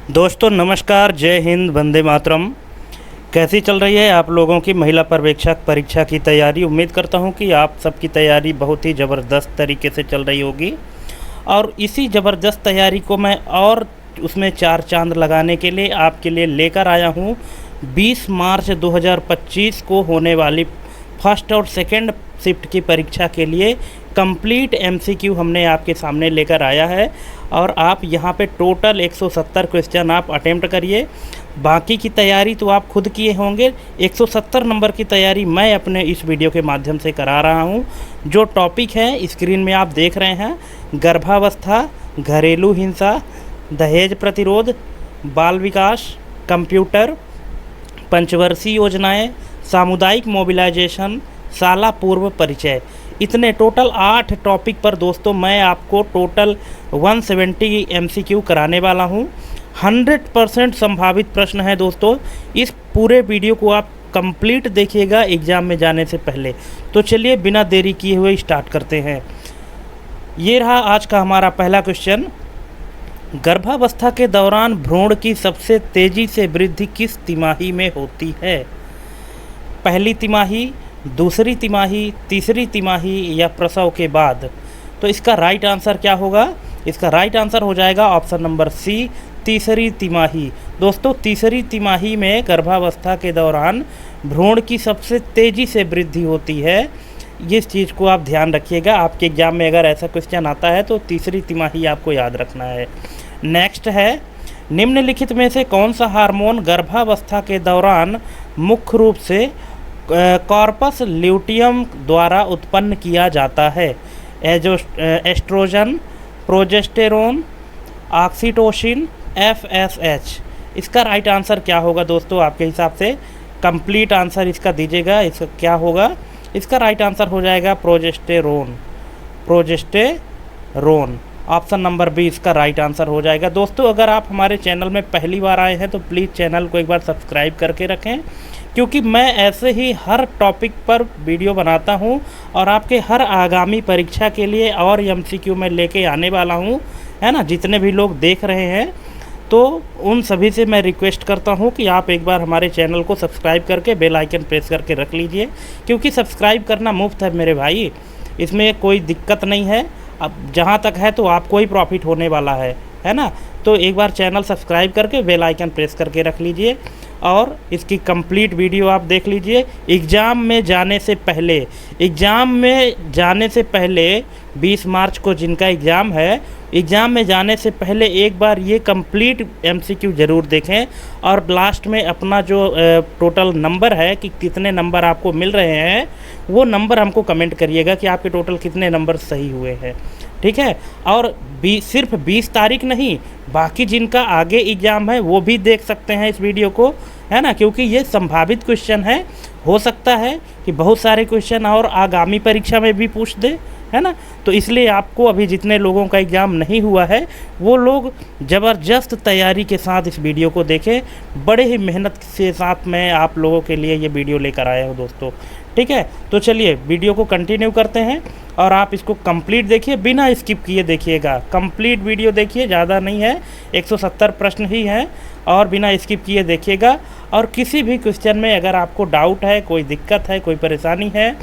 दोस्तों नमस्कार, जय हिंद, वंदे मातरम। कैसी चल रही है आप लोगों की महिला पर्यवेक्षक परीक्षा की तैयारी। उम्मीद करता हूं कि आप सबकी तैयारी बहुत ही ज़बरदस्त तरीके से चल रही होगी और इसी ज़बरदस्त तैयारी को मैं और उसमें चार चांद लगाने के लिए आपके लिए लेकर आया हूं 20 मार्च 2025 को होने वाली फर्स्ट और सेकंड शिफ्ट की परीक्षा के लिए कंप्लीट एमसीक्यू हमने आपके सामने लेकर आया है और आप यहां पे टोटल 170 क्वेश्चन आप अटेम्प्ट करिए। बाकी की तैयारी तो आप खुद किए होंगे, 170 नंबर की तैयारी मैं अपने इस वीडियो के माध्यम से करा रहा हूं। जो टॉपिक है स्क्रीन में आप देख रहे हैं, गर्भावस्था, घरेलू हिंसा, दहेज प्रतिरोध, बाल विकास, कंप्यूटर, पंचवर्षीय योजनाएं, सामुदायिक मोबिलाइजेशन, शाला पूर्व परिचय, इतने टोटल 8 टॉपिक पर दोस्तों मैं आपको टोटल 170 एमसीक्यू कराने वाला हूं। 100% संभावित प्रश्न है दोस्तों। इस पूरे वीडियो को आप कंप्लीट देखिएगा एग्ज़ाम में जाने से पहले। तो चलिए बिना देरी किए हुए स्टार्ट करते हैं। ये रहा आज का हमारा पहला क्वेश्चन। गर्भावस्था के दौरान भ्रूण की सबसे तेज़ी से वृद्धि किस तिमाही में होती है? पहली तिमाही, दूसरी तिमाही, तीसरी तिमाही या प्रसव के बाद? तो इसका राइट आंसर क्या होगा? इसका राइट आंसर हो जाएगा ऑप्शन नंबर सी, तीसरी तिमाही। दोस्तों तीसरी तिमाही में गर्भावस्था के दौरान भ्रूण की सबसे तेज़ी से वृद्धि होती है। इस चीज़ को आप ध्यान रखिएगा, आपके एग्जाम में अगर ऐसा क्वेश्चन आता है तो तीसरी तिमाही आपको याद रखना है। नेक्स्ट है, निम्नलिखित में से कौन सा हार्मोन गर्भावस्था के दौरान मुख्य रूप से कॉर्पस ल्यूटियम द्वारा उत्पन्न किया जाता है? Oestrogen, progesterone, oxytocin, FSH. इसका राइट आंसर क्या होगा दोस्तों आपके हिसाब से? कंप्लीट आंसर इसका दीजिएगा। इसका क्या होगा? इसका राइट आंसर हो जाएगा progesterone. Progesterone option number B इसका राइट आंसर हो जाएगा। दोस्तों अगर आप हमारे चैनल में पहली बार आए हैं तो प्लीज़ चैनल को एक बार सब्सक्राइब करके रखें, क्योंकि मैं ऐसे ही हर टॉपिक पर वीडियो बनाता हूं और आपके हर आगामी परीक्षा के लिए और एमसीक्यू में लेके आने वाला हूं, है ना। जितने भी लोग देख रहे हैं तो उन सभी से मैं रिक्वेस्ट करता हूं कि आप एक बार हमारे चैनल को सब्सक्राइब करके बेल आइकन प्रेस करके रख लीजिए, क्योंकि सब्सक्राइब करना मुफ्त है मेरे भाई, इसमें कोई दिक्कत नहीं है। अब जहाँ तक है तो आपको ही प्रॉफिट होने वाला है ना। तो एक बार चैनल सब्सक्राइब करके बेल आइकन प्रेस करके रख लीजिए और इसकी कंप्लीट वीडियो आप देख लीजिए। एग्ज़ाम में जाने से पहले 20 मार्च को जिनका एग्ज़ाम है, एग्ज़ाम में जाने से पहले एक बार ये कंप्लीट एमसीक्यू ज़रूर देखें और लास्ट में अपना जो टोटल नंबर है कि कितने नंबर आपको मिल रहे हैं वो नंबर हमको कमेंट करिएगा कि आपके टोटल कितने नंबर सही हुए हैं, ठीक है। और सिर्फ 20 तारीख नहीं, बाकी जिनका आगे एग्ज़ाम है वो भी देख सकते हैं इस वीडियो को, है ना, क्योंकि ये संभावित क्वेश्चन है। हो सकता है कि बहुत सारे क्वेश्चन और आगामी परीक्षा में भी पूछ दे, है ना। तो इसलिए आपको अभी जितने लोगों का एग्ज़ाम नहीं हुआ है वो लोग ज़बरदस्त तैयारी के साथ इस वीडियो को देखें। बड़े ही मेहनत के साथ मैं आप लोगों के लिए ये वीडियो लेकर आया हूँ दोस्तों, ठीक है। तो चलिए वीडियो को कंटिन्यू करते हैं और आप इसको कंप्लीट देखिए, बिना स्किप किए देखिएगा। कंप्लीट वीडियो देखिए, ज़्यादा नहीं है, 170 प्रश्न ही हैं और बिना स्किप किए देखिएगा। और किसी भी क्वेश्चन में अगर आपको डाउट है, कोई दिक्कत है, कोई परेशानी है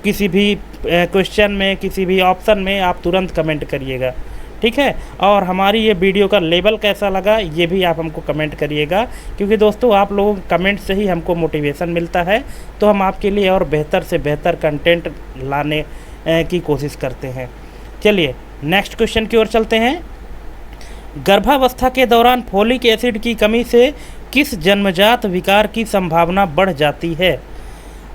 किसी भी क्वेश्चन में, किसी भी ऑप्शन में, आप तुरंत कमेंट करिएगा, ठीक है। और हमारी ये वीडियो का लेवल कैसा लगा ये भी आप हमको कमेंट करिएगा, क्योंकि दोस्तों आप लोगों के कमेंट से ही हमको मोटिवेशन मिलता है, तो हम आपके लिए और बेहतर से बेहतर कंटेंट लाने की कोशिश करते हैं। चलिए नेक्स्ट क्वेश्चन की ओर चलते हैं। गर्भावस्था के दौरान फोलिक एसिड की कमी से किस जन्मजात विकार की संभावना बढ़ जाती है?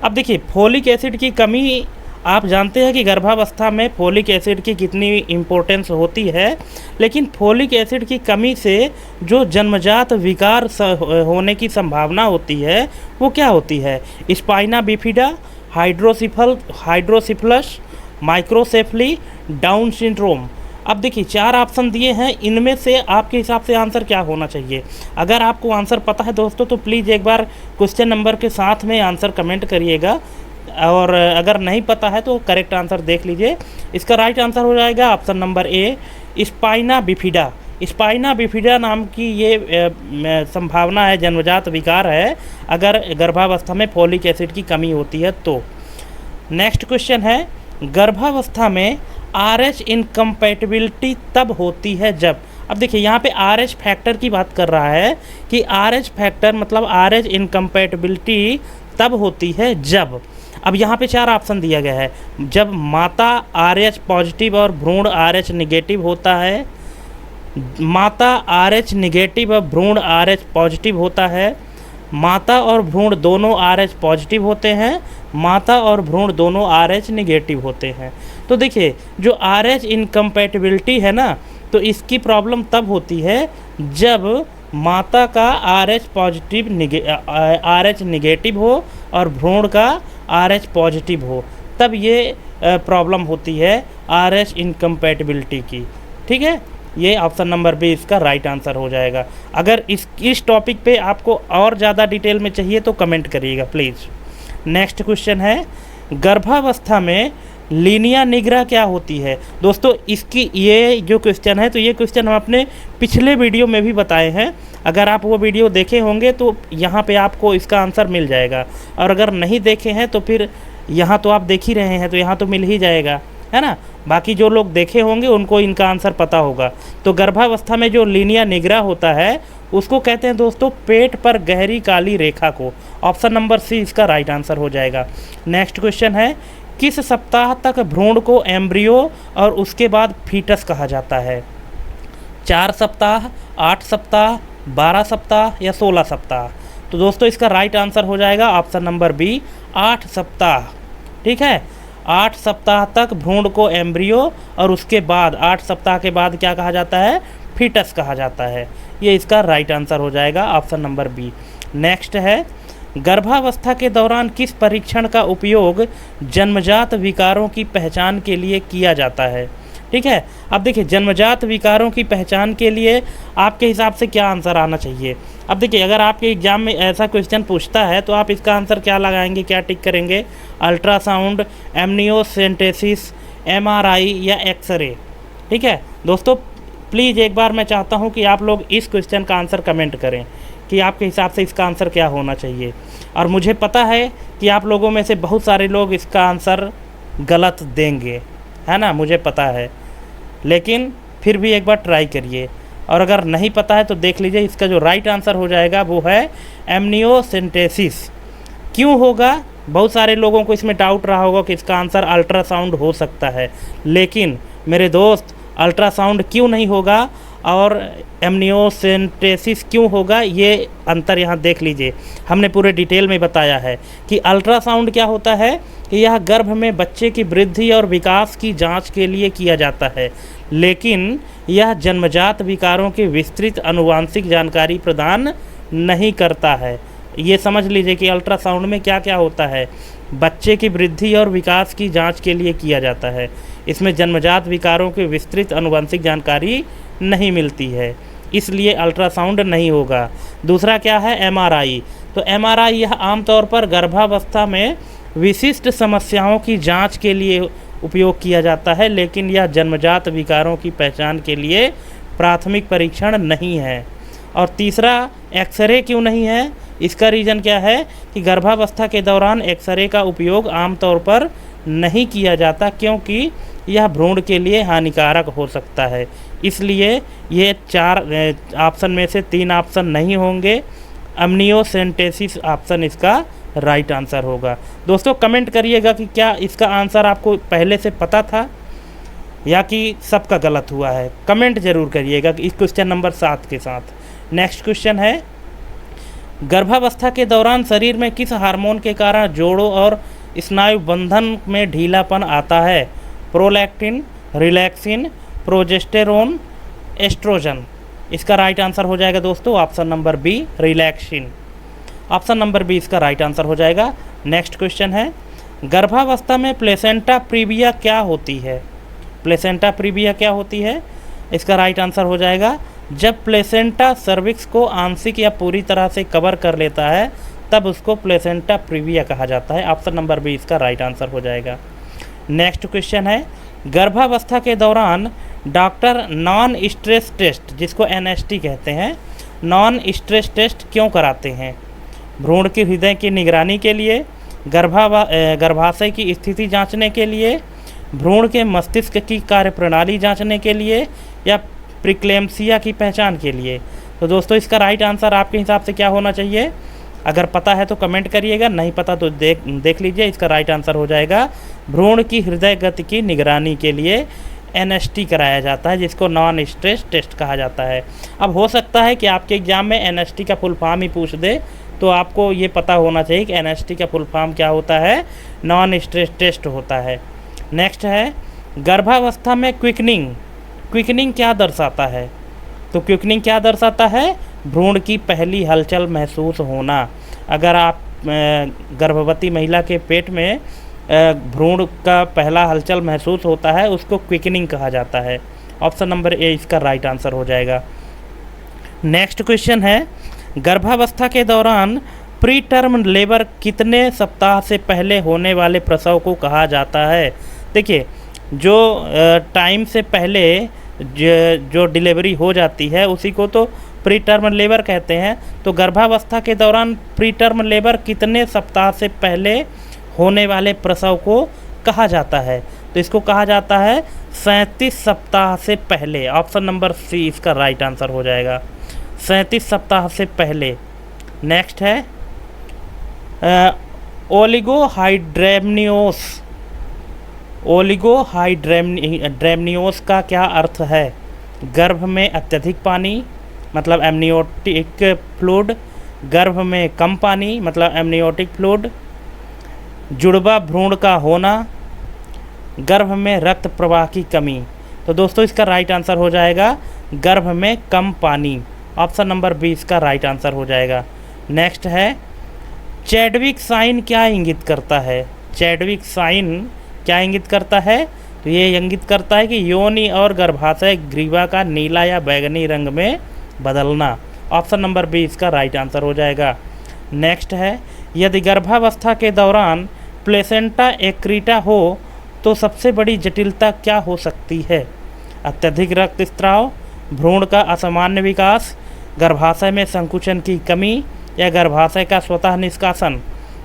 अब देखिए, फोलिक एसिड की कमी, आप जानते हैं कि गर्भावस्था में फोलिक एसिड की कितनी इम्पोर्टेंस होती है, लेकिन फोलिक एसिड की कमी से जो जन्मजात विकार होने की संभावना होती है वो क्या होती है? Spina bifida, hydrocephalus, microcephaly, Down syndrome. अब देखिए 4 ऑप्शन दिए हैं, इनमें से आपके हिसाब से आंसर क्या होना चाहिए? अगर आपको आंसर पता है दोस्तों तो प्लीज़ एक बार क्वेश्चन नंबर के साथ में आंसर कमेंट करिएगा, और अगर नहीं पता है तो करेक्ट आंसर देख लीजिए। इसका राइट आंसर हो जाएगा ऑप्शन नंबर ए, स्पाइना बिफिडा। स्पाइना बिफिडा नाम की ये संभावना है, जन्मजात विकार है अगर गर्भावस्था में फोलिक एसिड की कमी होती है तो। नेक्स्ट क्वेश्चन है, गर्भावस्था में RH इनकम्पैटिबिलिटी तब होती है जब। अब देखिए यहाँ पे RH फैक्टर की बात कर रहा है कि RH फैक्टर मतलब RH इनकम्पैटिबिलिटी तब होती है जब। अब यहाँ पे 4 ऑप्शन दिया गया है। जब माता RH पॉजिटिव और भ्रूण RH निगेटिव होता है, माता RH निगेटिव और भ्रूण RH पॉजिटिव होता है, माता और भ्रूण दोनों RH पॉजिटिव होते हैं, माता और भ्रूण दोनों RH निगेटिव होते हैं। तो देखिए जो RH इनकम्पैटिबिलिटी है ना, तो इसकी प्रॉब्लम तब होती है जब माता का RH पॉजिटिव RH निगेटिव हो और भ्रूण का RH पॉजिटिव हो, तब ये प्रॉब्लम होती है RH इनकम्पैटिबिलिटी की। ठीक है, ये ऑप्शन नंबर बी इसका राइट आंसर हो जाएगा। अगर इस टॉपिक पे आपको और ज़्यादा डिटेल में चाहिए तो कमेंट करिएगा प्लीज़। नेक्स्ट क्वेश्चन है, गर्भावस्था में लीनिया निग्रा क्या होती है। दोस्तों इसकी ये जो क्वेश्चन है, तो ये क्वेश्चन हम अपने पिछले वीडियो में भी बताए हैं। अगर आप वो वीडियो देखे होंगे तो यहाँ पे आपको इसका आंसर मिल जाएगा, और अगर नहीं देखे हैं तो फिर यहाँ तो आप देख ही रहे हैं तो यहाँ तो मिल ही जाएगा, है ना। बाकी जो लोग देखे होंगे उनको इनका आंसर पता होगा। तो गर्भावस्था में जो लीनिया निग्रा होता है उसको कहते हैं दोस्तों पेट पर गहरी काली रेखा को। ऑप्शन नंबर सी इसका राइट आंसर हो जाएगा। नेक्स्ट क्वेश्चन है, किस सप्ताह तक भ्रूण को एम्ब्रियो और उसके बाद फीटस कहा जाता है। 4 सप्ताह, 8 सप्ताह, 12 सप्ताह या 16 सप्ताह। तो दोस्तों इसका राइट आंसर हो जाएगा ऑप्शन नंबर बी, 8 सप्ताह। ठीक है, 8 सप्ताह तक भ्रूण को एम्ब्रियो और उसके बाद 8 सप्ताह के बाद क्या कहा जाता है, फीटस कहा जाता है। ये इसका राइट आंसर हो जाएगा ऑप्शन नंबर बी। नेक्स्ट है, गर्भावस्था के दौरान किस परीक्षण का उपयोग जन्मजात विकारों की पहचान के लिए किया जाता है। ठीक है, अब देखिए जन्मजात विकारों की पहचान के लिए आपके हिसाब से क्या आंसर आना चाहिए। अब देखिए अगर आपके एग्जाम में ऐसा क्वेश्चन पूछता है तो आप इसका आंसर क्या लगाएंगे, क्या टिक करेंगे, अल्ट्रासाउंड, एमनियोसेंटेसिस, MRI या एक्सरे। ठीक है दोस्तों, प्लीज़ एक बार मैं चाहता हूँ कि आप लोग इस क्वेश्चन का आंसर कमेंट करें कि आपके हिसाब से इसका आंसर क्या होना चाहिए। और मुझे पता है कि आप लोगों में से बहुत सारे लोग इसका आंसर गलत देंगे, है ना, मुझे पता है, लेकिन फिर भी एक बार ट्राई करिए। और अगर नहीं पता है तो देख लीजिए, इसका जो राइट आंसर हो जाएगा वो है एमनियोसेंटेसिस। क्यों होगा, बहुत सारे लोगों को इसमें डाउट रहा होगा कि इसका आंसर अल्ट्रासाउंड हो सकता है, लेकिन मेरे दोस्त अल्ट्रासाउंड क्यों नहीं होगा और एमनियोसेंटेसिस क्यों होगा, ये अंतर यहाँ देख लीजिए। हमने पूरे डिटेल में बताया है कि अल्ट्रासाउंड क्या होता है कि यह गर्भ में बच्चे की वृद्धि और विकास की जांच के लिए किया जाता है, लेकिन यह जन्मजात विकारों की विस्तृत आनुवांशिक जानकारी प्रदान नहीं करता है। ये समझ लीजिए कि अल्ट्रासाउंड में क्या क्या होता है, बच्चे की वृद्धि और विकास की जांच के लिए किया जाता है। इसमें जन्मजात विकारों की विस्तृत आनुवंशिक जानकारी नहीं मिलती है, इसलिए अल्ट्रासाउंड नहीं होगा। दूसरा क्या है, MRI। तो MRI यह आमतौर पर गर्भावस्था में विशिष्ट समस्याओं की जांच के लिए उपयोग किया जाता है, लेकिन यह जन्मजात विकारों की पहचान के लिए प्राथमिक परीक्षण नहीं है। और तीसरा, एक्सरे क्यों नहीं है, इसका रीज़न क्या है कि गर्भावस्था के दौरान एक्सरे का उपयोग आमतौर पर नहीं किया जाता, क्योंकि यह भ्रूण के लिए हानिकारक हो सकता है। इसलिए ये 4 ऑप्शन में से 3 ऑप्शन नहीं होंगे। एमनियोसेंटेसिस ऑप्शन इसका राइट आंसर होगा। दोस्तों कमेंट करिएगा कि क्या इसका आंसर आपको पहले से पता था या कि सबका गलत हुआ है। कमेंट जरूर करिएगा कि इस क्वेश्चन नंबर 7 के साथ। नेक्स्ट क्वेश्चन है, गर्भावस्था के दौरान शरीर में किस हार्मोन के कारण जोड़ों और स्नायु बंधन में ढीलापन आता है। Prolactin, relaxin, progesterone, oestrogen. इसका राइट आंसर हो जाएगा दोस्तों option number B, relaxin. Option number B इसका राइट आंसर हो जाएगा। नेक्स्ट क्वेश्चन है, गर्भावस्था में प्लेसेंटा प्रीविया क्या होती है। प्लेसेंटा प्रीविया क्या होती है, इसका राइट आंसर हो जाएगा जब प्लेसेंटा सर्विक्स को आंशिक या पूरी तरह से कवर कर लेता है तब उसको प्लेसेंटा प्रीविया कहा जाता है। ऑप्शन नंबर बी इसका राइट आंसर हो जाएगा। नेक्स्ट क्वेश्चन है, गर्भावस्था के दौरान डॉक्टर नॉन स्ट्रेस टेस्ट, जिसको एनएसटी कहते हैं, नॉन स्ट्रेस टेस्ट क्यों कराते हैं? भ्रूण की हृदय की निगरानी के लिए, गर्भाशय की स्थिति जांचने के लिए, भ्रूण के मस्तिष्क की कार्यप्रणाली जांचने के लिए, या प्रीक्लेम्सिया की पहचान के लिए। तो दोस्तों इसका राइट आंसर आपके हिसाब से क्या होना चाहिए? अगर पता है तो कमेंट करिएगा, नहीं पता तो देख लीजिए। इसका राइट आंसर हो जाएगा भ्रूण की हृदय गति की निगरानी के लिए एनएसटी कराया जाता है, जिसको नॉन स्ट्रेस टेस्ट कहा जाता है। अब हो सकता है कि आपके एग्ज़ाम में एनएसटी का फुल फॉर्म ही पूछ दे, तो आपको ये पता होना चाहिए कि एनएसटी का फुल फॉर्म क्या होता है, नॉन स्ट्रेस टेस्ट होता है। नेक्स्ट है गर्भावस्था में क्विकनिंग क्या दर्शाता है? तो क्विकनिंग क्या दर्शाता है? भ्रूण की पहली हलचल महसूस होना। अगर आप गर्भवती महिला के पेट में भ्रूण का पहला हलचल महसूस होता है, उसको क्विकनिंग कहा जाता है। ऑप्शन नंबर ए इसका राइट आंसर हो जाएगा। नेक्स्ट क्वेश्चन है गर्भावस्था के दौरान प्री टर्म लेबर कितने सप्ताह से पहले होने वाले प्रसव को कहा जाता है? देखिए, जो टाइम से पहले जो डिलीवरी हो जाती है उसी को तो प्री टर्म लेबर कहते हैं। तो गर्भावस्था के दौरान प्री टर्म लेबर कितने सप्ताह से पहले होने वाले प्रसव को कहा जाता है? तो इसको कहा जाता है 37 सप्ताह से पहले। ऑप्शन नंबर सी इसका राइट आंसर हो जाएगा, 37 सप्ताह से पहले। नेक्स्ट है ओलिगोहाइड्रेमनियोस का क्या अर्थ है? गर्भ में अत्यधिक पानी मतलब एमनियोटिक फ्लूइड, गर्भ में कम पानी मतलब एमनियोटिक फ्लूइड, जुड़वा भ्रूण का होना, गर्भ में रक्त प्रवाह की कमी। तो दोस्तों इसका राइट आंसर हो जाएगा गर्भ में कम पानी। ऑप्शन नंबर बी इसका राइट आंसर हो जाएगा। नेक्स्ट है चैडविक साइन क्या इंगित करता है? चैडविक साइन क्या इंगित करता है? तो ये इंगित करता है कि योनि और गर्भाशय ग्रीवा का नीला या बैंगनी रंग में बदलना। ऑप्शन नंबर बी इसका राइट आंसर हो जाएगा। नेक्स्ट है यदि गर्भावस्था के दौरान प्लेसेंटा एक्रीटा हो तो सबसे बड़ी जटिलता क्या हो सकती है? अत्यधिक रक्तस्राव, भ्रूण का असामान्य विकास, गर्भाशय में संकुचन की कमी, या गर्भाशय का स्वतः निष्कासन।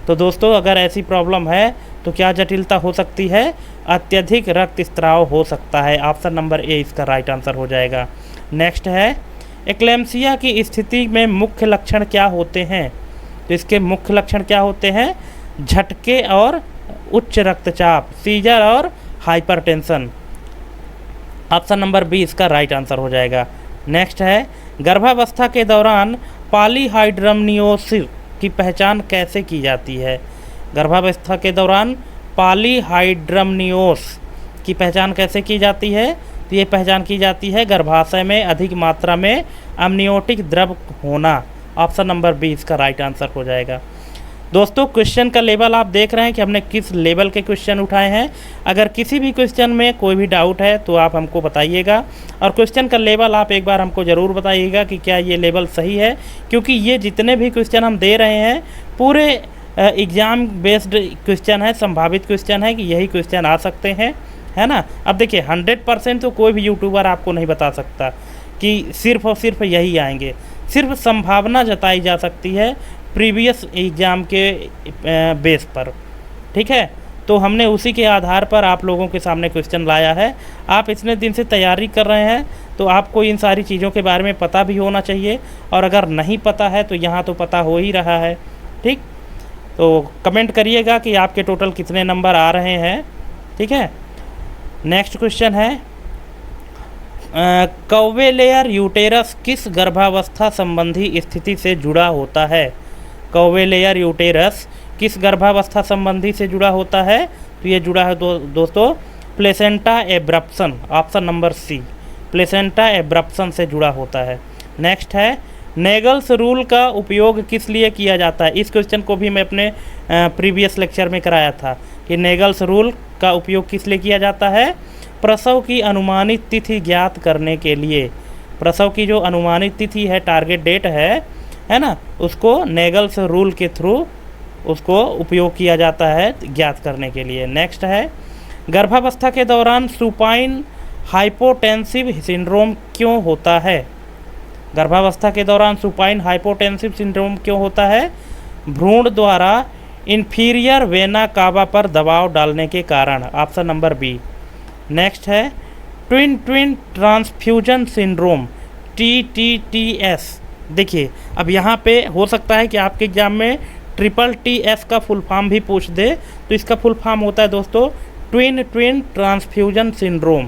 तो दोस्तों अगर ऐसी प्रॉब्लम है तो क्या जटिलता हो सकती है? अत्यधिक रक्तस्राव हो सकता है। ऑप्शन नंबर ए इसका राइट आंसर हो जाएगा। नेक्स्ट है एक्लेम्सिया की स्थिति में मुख्य लक्षण क्या होते हैं? तो इसके मुख्य लक्षण क्या होते हैं? झटके और उच्च रक्तचाप, सीजर और हाइपरटेंशन। ऑप्शन नंबर बी इसका राइट आंसर हो जाएगा। नेक्स्ट है गर्भावस्था के दौरान पॉलीहाइड्रमनियोसिस की पहचान कैसे की जाती है? गर्भावस्था के दौरान पॉलीहाइड्रमनियोस की पहचान कैसे की जाती है? तो ये पहचान की जाती है गर्भाशय में अधिक मात्रा में अमनियोटिक द्रव होना। ऑप्शन नंबर बी इसका राइट आंसर हो जाएगा। दोस्तों क्वेश्चन का लेवल आप देख रहे हैं कि हमने किस लेवल के क्वेश्चन उठाए हैं। अगर किसी भी क्वेश्चन में कोई भी डाउट है तो आप हमको बताइएगा, और क्वेश्चन का लेवल आप एक बार हमको ज़रूर बताइएगा कि क्या ये लेवल सही है, क्योंकि ये जितने भी क्वेश्चन हम दे रहे हैं पूरे एग्ज़ाम बेस्ड क्वेश्चन है, संभावित क्वेश्चन है कि यही क्वेश्चन आ सकते हैं, है ना। अब देखिए 100% तो कोई भी यूट्यूबर आपको नहीं बता सकता कि सिर्फ़ और सिर्फ यही आएंगे, सिर्फ संभावना जताई जा सकती है प्रीवियस एग्ज़ाम के बेस पर, ठीक है। तो हमने उसी के आधार पर आप लोगों के सामने क्वेश्चन लाया है। आप इतने दिन से तैयारी कर रहे हैं तो आपको इन सारी चीज़ों के बारे में पता भी होना चाहिए, और अगर नहीं पता है तो यहाँ तो पता हो ही रहा है, ठीक। तो कमेंट करिएगा कि आपके टोटल कितने नंबर आ रहे हैं, ठीक है। नेक्स्ट क्वेश्चन है कौवेलेयर यूटेरस किस गर्भावस्था संबंधी स्थिति से जुड़ा होता है? कौवेलेयर यूटेरस किस गर्भावस्था संबंधी से जुड़ा होता है? तो ये जुड़ा है दोस्तों placenta abruption. Option number C placenta abruption से जुड़ा होता है। नेक्स्ट है नेगल्स रूल का उपयोग किस लिए किया जाता है? इस क्वेश्चन को भी मैं अपने प्रीवियस लेक्चर में कराया था कि नेगल्स रूल का उपयोग किस लिए किया जाता है? प्रसव की अनुमानित तिथि ज्ञात करने के लिए। प्रसव की जो अनुमानित तिथि है, टारगेट डेट है ना, उसको नेगल्स रूल के थ्रू उसको उपयोग किया जाता है ज्ञात करने के लिए। नेक्स्ट है गर्भावस्था के दौरान सुपाइन हाइपोटेंसिव सिंड्रोम क्यों होता है? गर्भावस्था के दौरान सुपाइन हाइपोटेंसिव सिंड्रोम क्यों होता है? भ्रूण द्वारा इंफीरियर वेना कावा पर दबाव डालने के कारण। Option number B. नेक्स्ट है twin twin transfusion syndrome, TTTS। देखिए अब यहाँ पे हो सकता है कि आपके एग्जाम में TTTS का फुल फॉर्म भी पूछ दे, तो इसका फुल फॉर्म होता है दोस्तों ट्विन ट्विन ट्रांसफ्यूजन सिंड्रोम।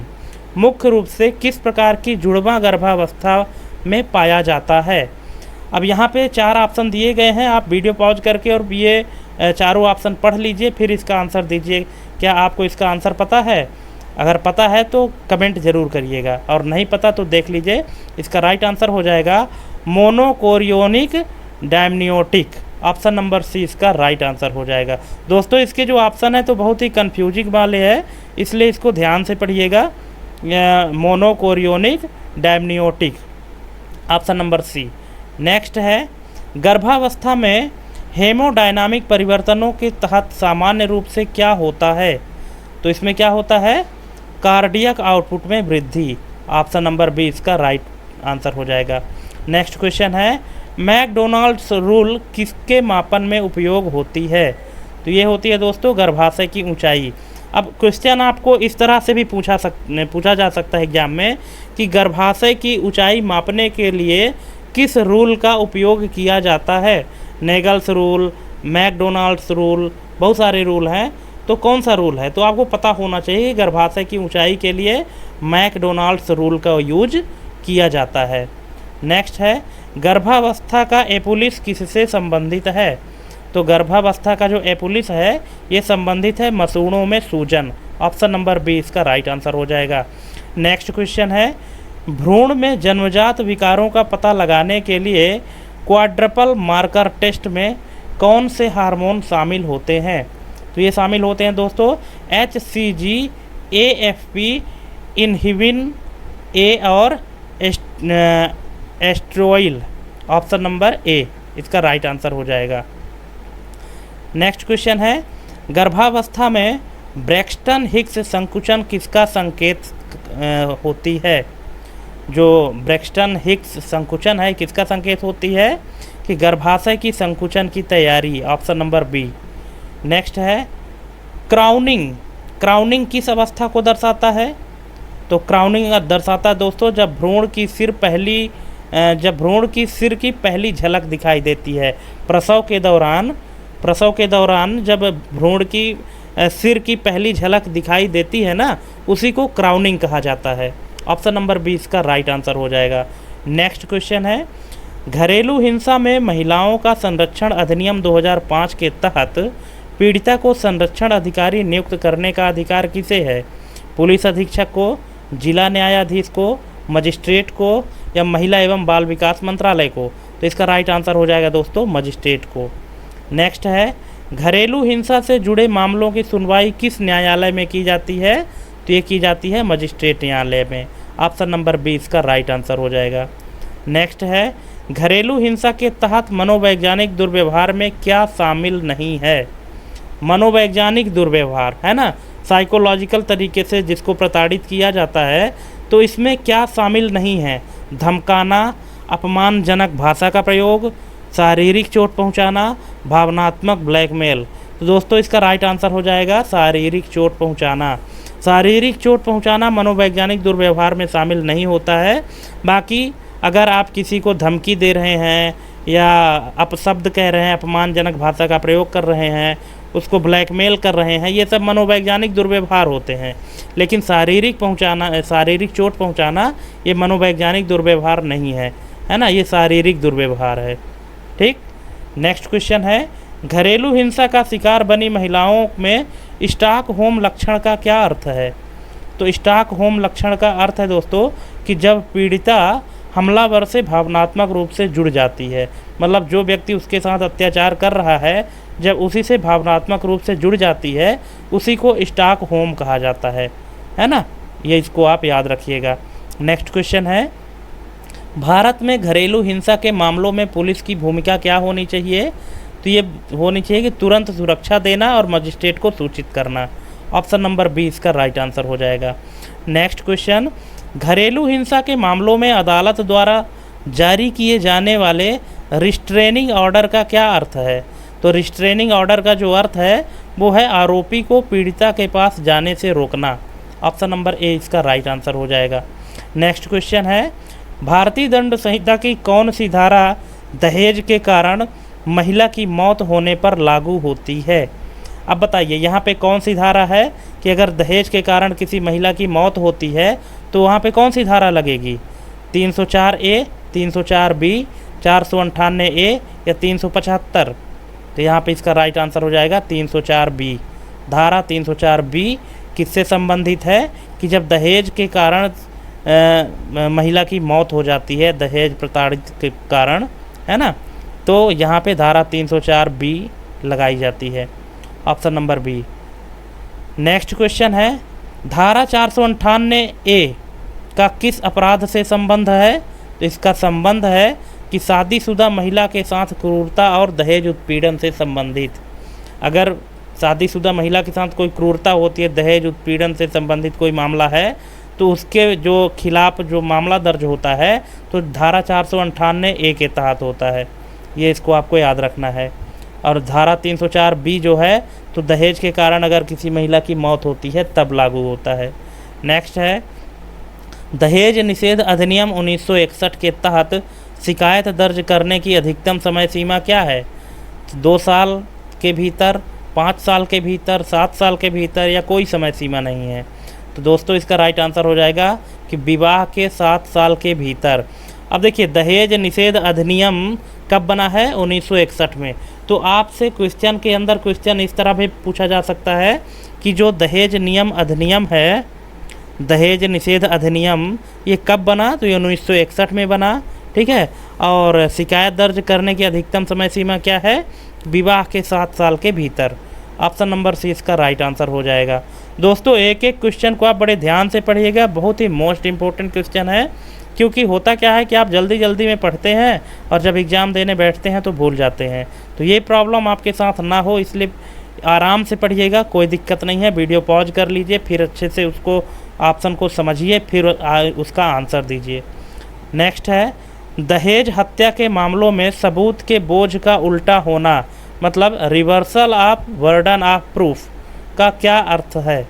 मुख्य रूप से किस प्रकार की जुड़वा गर्भावस्था में पाया जाता है? अब यहाँ पे 4 ऑप्शन दिए गए हैं, आप वीडियो पॉज करके और ये चारों ऑप्शन पढ़ लीजिए, फिर इसका आंसर दीजिए। क्या आपको इसका आंसर पता है? अगर पता है तो कमेंट ज़रूर करिएगा, और नहीं पता तो देख लीजिए। इसका राइट आंसर हो जाएगा monochorionic diamniotic. Option number C इसका राइट आंसर हो जाएगा। दोस्तों इसके जो ऑप्शन है तो बहुत ही कन्फ्यूजिंग वाले हैं, इसलिए इसको ध्यान से पढ़िएगा। Monochorionic diamniotic, option number C. Next है गर्भावस्था में हेमोडायनामिक परिवर्तनों के तहत सामान्य रूप से क्या होता है? तो इसमें क्या होता है? कार्डियक आउटपुट में वृद्धि। ऑप्शन नंबर बी इसका राइट आंसर हो जाएगा। नेक्स्ट क्वेश्चन है मैकडोनाल्ड्स रूल किसके मापन में उपयोग होती है? तो ये होती है दोस्तों गर्भाशय की ऊंचाई। अब क्वेश्चन आपको इस तरह से भी पूछा जा सकता है एग्जाम में कि गर्भाशय की ऊंचाई मापने के लिए किस रूल का उपयोग किया जाता है? नेगल्स रूल, मैकडोनाल्ड्स रूल, बहुत सारे रूल हैं, तो कौन सा रूल है? तो आपको पता होना चाहिए गर्भाशय की ऊंचाई के लिए मैकडोनाल्ड्स रूल का यूज किया जाता है। नेक्स्ट है गर्भावस्था का एपुलिस किससे संबंधित है? तो गर्भावस्था का जो एपुलिस है ये संबंधित है मसूड़ों में सूजन। ऑप्शन नंबर बी इसका राइट आंसर हो जाएगा। नेक्स्ट क्वेश्चन है भ्रूण में जन्मजात विकारों का पता लगाने के लिए क्वाड्रपल मार्कर टेस्ट में कौन से हार्मोन शामिल होते हैं? तो ये शामिल होते हैं दोस्तों HCG, AFP, इनहिबिन ए और एस्ट्रोइल। ऑप्शन नंबर ए इसका राइट आंसर हो जाएगा। नेक्स्ट क्वेश्चन है गर्भावस्था में ब्रैक्सटन हिक्स संकुचन किसका संकेत होती है? जो ब्रैक्सटन हिक्स संकुचन है किसका संकेत होती है? कि गर्भाशय की संकुचन की तैयारी। Option number B. नेक्स्ट है क्राउनिंग। क्राउनिंग किस अवस्था को दर्शाता है? तो क्राउनिंग दर्शाता है दोस्तों जब भ्रूण की सिर की पहली झलक दिखाई देती है। प्रसव के दौरान जब भ्रूण की सिर की पहली झलक दिखाई देती है ना, उसी को क्राउनिंग कहा जाता है। ऑप्शन नंबर 20 का राइट आंसर हो जाएगा। नेक्स्ट क्वेश्चन है घरेलू हिंसा में महिलाओं का संरक्षण अधिनियम 2005 के तहत पीड़िता को संरक्षण अधिकारी नियुक्त करने का अधिकार किसे है? पुलिस अधीक्षक को, जिला न्यायाधीश को, मजिस्ट्रेट को या महिला एवं बाल विकास मंत्रालय को? तो इसका राइट आंसर हो जाएगा दोस्तों मजिस्ट्रेट को। नेक्स्ट है घरेलू हिंसा से जुड़े मामलों की सुनवाई किस न्यायालय में की जाती है? तो ये की जाती है मजिस्ट्रेट न्यायालय में। ऑप्शन नंबर 20 का राइट आंसर हो जाएगा। नेक्स्ट है घरेलू हिंसा के तहत मनोवैज्ञानिक दुर्व्यवहार में क्या शामिल नहीं है? मनोवैज्ञानिक दुर्व्यवहार है ना, साइकोलॉजिकल तरीके से जिसको प्रताड़ित किया जाता है, तो इसमें क्या शामिल नहीं है? धमकाना, अपमानजनक भाषा का प्रयोग, शारीरिक चोट पहुंचाना, भावनात्मक ब्लैकमेल। तो दोस्तों इसका राइट आंसर हो जाएगा शारीरिक चोट पहुंचाना। शारीरिक चोट पहुंचाना मनोवैज्ञानिक दुर्व्यवहार में शामिल नहीं होता है। बाकी अगर आप किसी को धमकी दे रहे हैं या अपशब्द कह रहे हैं, अपमानजनक भाषा का प्रयोग कर रहे हैं, उसको ब्लैकमेल कर रहे हैं, ये सब मनोवैज्ञानिक दुर्व्यवहार होते हैं। लेकिन शारीरिक चोट पहुंचाना ये मनोवैज्ञानिक दुर्व्यवहार नहीं है, है ना, ये शारीरिक दुर्व्यवहार है। ठीक। नेक्स्ट क्वेश्चन है घरेलू हिंसा का शिकार बनी महिलाओं में स्टॉकहोम लक्षण का क्या अर्थ है? तो स्टॉकहोम लक्षण का अर्थ है दोस्तों कि जब पीड़िता हमलावर से भावनात्मक रूप से जुड़ जाती है, मतलब जो व्यक्ति उसके साथ अत्याचार कर रहा है जब उसी से भावनात्मक रूप से जुड़ जाती है, उसी को स्टॉकहोम कहा जाता है ना। ये इसको आप याद रखिएगा। नेक्स्ट क्वेश्चन है भारत में घरेलू हिंसा के मामलों में पुलिस की भूमिका क्या होनी चाहिए? तो ये होनी चाहिए कि तुरंत सुरक्षा देना और मजिस्ट्रेट को सूचित करना। ऑप्शन नंबर बी इसका राइट आंसर हो जाएगा। नेक्स्ट क्वेश्चन, घरेलू हिंसा के मामलों में अदालत द्वारा जारी किए जाने वाले रिस्ट्रेनिंग ऑर्डर का क्या अर्थ है? तो रिस्ट्रेनिंग ऑर्डर का जो अर्थ है वो है आरोपी को पीड़िता के पास जाने से रोकना। ऑप्शन नंबर ए इसका राइट आंसर हो जाएगा। नेक्स्ट क्वेश्चन है, भारतीय दंड संहिता की कौन सी धारा दहेज के कारण महिला की मौत होने पर लागू होती है? अब बताइए यहाँ पे कौन सी धारा है कि अगर दहेज के कारण किसी महिला की मौत होती है तो वहाँ पे कौन सी धारा लगेगी? 304 ए, 304 बी, 458 ए या 375? तो यहाँ पे इसका राइट आंसर हो जाएगा 304 बी। धारा 304 बी किससे संबंधित है कि जब दहेज के कारण महिला की मौत हो जाती है, दहेज प्रताड़ित के कारण, है ना, तो यहाँ पे धारा 304 बी लगाई जाती है। Option number B. Next question है, धारा 458 ए का किस अपराध से संबंध है? तो इसका संबंध है कि शादीशुदा महिला के साथ क्रूरता और दहेज उत्पीड़न से संबंधित। अगर शादीशुदा महिला के साथ कोई क्रूरता होती है, दहेज उत्पीड़न से संबंधित कोई मामला है, तो उसके जो खिलाफ जो मामला दर्ज होता है तो धारा 458 ए के तहत होता है। ये इसको आपको याद रखना है। और धारा 304 बी जो है तो दहेज के कारण अगर किसी महिला की मौत होती है तब लागू होता है। नेक्स्ट है, दहेज निषेध अधिनियम 1961 के तहत शिकायत दर्ज करने की अधिकतम समय सीमा क्या है? 2 साल के भीतर, 5 साल के भीतर, 7 साल के भीतर या कोई समय सीमा नहीं है? तो दोस्तों इसका राइट आंसर हो जाएगा कि विवाह के 7 साल के भीतर। अब देखिए दहेज निषेध अधिनियम कब बना है? 1961 में। तो आपसे क्वेश्चन के अंदर क्वेश्चन इस तरह भी पूछा जा सकता है कि जो दहेज नियम अधिनियम है, दहेज निषेध अधिनियम, ये कब बना? तो ये 1961 में बना, ठीक है। और शिकायत दर्ज करने की अधिकतम समय सीमा क्या है? विवाह के 7 साल के भीतर। ऑप्शन नंबर सी इसका राइट आंसर हो जाएगा। दोस्तों एक एक क्वेश्चन को आप बड़े ध्यान से पढ़िएगा, बहुत ही मोस्ट इंपॉर्टेंट क्वेश्चन है, क्योंकि होता क्या है कि आप जल्दी जल्दी में पढ़ते हैं और जब एग्ज़ाम देने बैठते हैं तो भूल जाते हैं। तो ये प्रॉब्लम आपके साथ ना हो इसलिए आराम से पढ़िएगा, कोई दिक्कत नहीं है। वीडियो पॉज कर लीजिए, फिर अच्छे से उसको ऑप्शन को समझिए, फिर उसका आंसर दीजिए। नेक्स्ट है, दहेज हत्या के मामलों में सबूत के बोझ का उल्टा होना, मतलब reversal of burden of proof का क्या अर्थ है?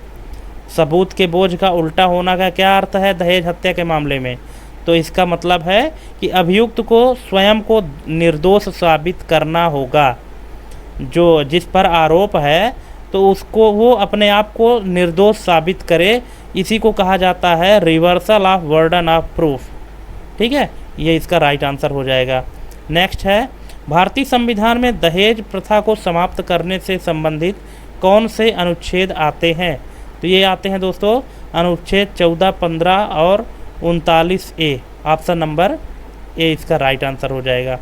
सबूत के बोझ का उल्टा होना का क्या अर्थ है दहेज हत्या के मामले में? तो इसका मतलब है कि अभियुक्त को स्वयं को निर्दोष साबित करना होगा। जो जिस पर आरोप है तो उसको वो अपने आप को निर्दोष साबित करे, इसी को कहा जाता है reversal of burden of proof, ठीक है। ये इसका राइट आंसर हो जाएगा। नेक्स्ट है, भारतीय संविधान में दहेज प्रथा को समाप्त करने से संबंधित कौन से अनुच्छेद आते हैं? तो ये आते हैं दोस्तों अनुच्छेद 14, 15 और 39 ए। ऑप्शन नंबर ए इसका राइट आंसर हो जाएगा।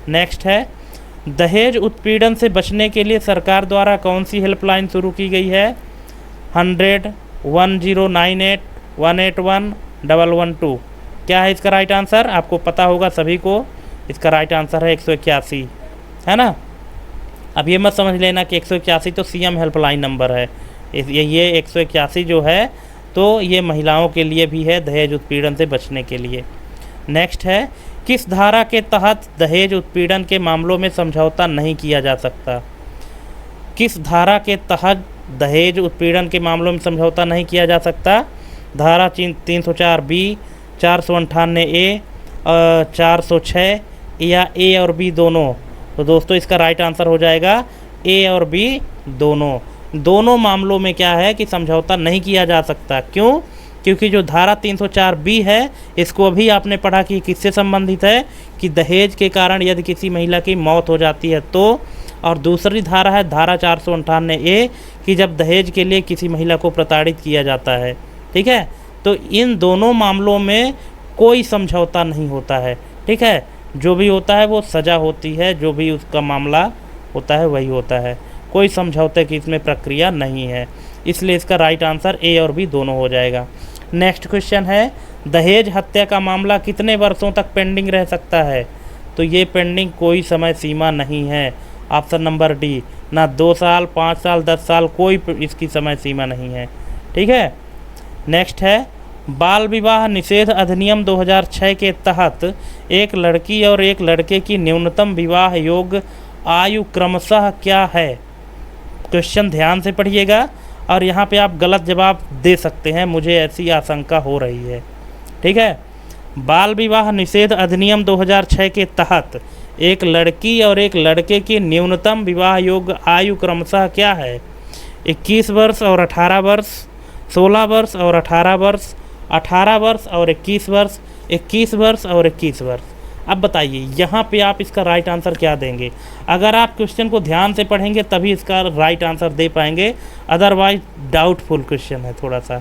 नेक्स्ट है, दहेज उत्पीड़न से बचने के लिए सरकार द्वारा कौन सी हेल्पलाइन शुरू की गई है? 100, 1098, 181, 112। क्या है इसका राइट आंसर? आपको पता होगा सभी को, इसका राइट आंसर है 181, है ना। अब ये मत समझ लेना कि 181 तो सीएम हेल्पलाइन नंबर है। ये 181 जो है तो ये महिलाओं के लिए भी है, दहेज उत्पीड़न से बचने के लिए। नेक्स्ट है, किस धारा के तहत दहेज उत्पीड़न के मामलों में समझौता नहीं किया जा सकता? किस धारा के तहत दहेज उत्पीड़न के मामलों में समझौता नहीं किया जा सकता? धारा 304 बी, 458 ए, 406 या ए और बी दोनों? तो दोस्तों इसका राइट आंसर हो जाएगा ए और बी दोनों। दोनों मामलों में क्या है कि समझौता नहीं किया जा सकता। क्यों? क्योंकि जो धारा 304 बी है इसको अभी आपने पढ़ा कि किससे संबंधित है कि दहेज के कारण यदि किसी महिला की मौत हो जाती है तो, और दूसरी धारा है धारा 458 ए कि जब दहेज के लिए किसी महिला को प्रताड़ित किया जाता है, ठीक है। तो इन दोनों मामलों में कोई समझौता नहीं होता है, ठीक है। जो भी होता है वो सज़ा होती है, जो भी उसका मामला होता है वही होता है, कोई समझौते की इसमें प्रक्रिया नहीं है। इसलिए इसका राइट आंसर ए और बी दोनों हो जाएगा। नेक्स्ट क्वेश्चन है, दहेज हत्या का मामला कितने वर्षों तक पेंडिंग रह सकता है? तो ये पेंडिंग कोई समय सीमा नहीं है। ऑप्शन नंबर डी, ना 2 साल, 5 साल, 10 साल, कोई इसकी समय सीमा नहीं है। ठीक है। नेक्स्ट है, बाल विवाह निषेध अधिनियम 2006 के तहत एक लड़की और एक लड़के की न्यूनतम विवाह योग्य आयु क्रमशः क्या है? क्वेश्चन ध्यान से पढ़िएगा और यहाँ पे आप गलत जवाब दे सकते हैं, मुझे ऐसी आशंका हो रही है। ठीक है। बाल विवाह निषेध अधिनियम 2006 के तहत एक लड़की और एक लड़के की न्यूनतम विवाह योग्य आयु क्रमशः क्या है? 21 वर्ष और 18 वर्ष, 16 वर्ष और 18 वर्ष, 18 वर्ष और 21 वर्ष, 21 वर्ष और 21 वर्ष। अब बताइए यहाँ पे आप इसका राइट आंसर क्या देंगे? अगर आप क्वेश्चन को ध्यान से पढ़ेंगे तभी इसका राइट आंसर दे पाएंगे, अदरवाइज डाउटफुल क्वेश्चन है थोड़ा सा।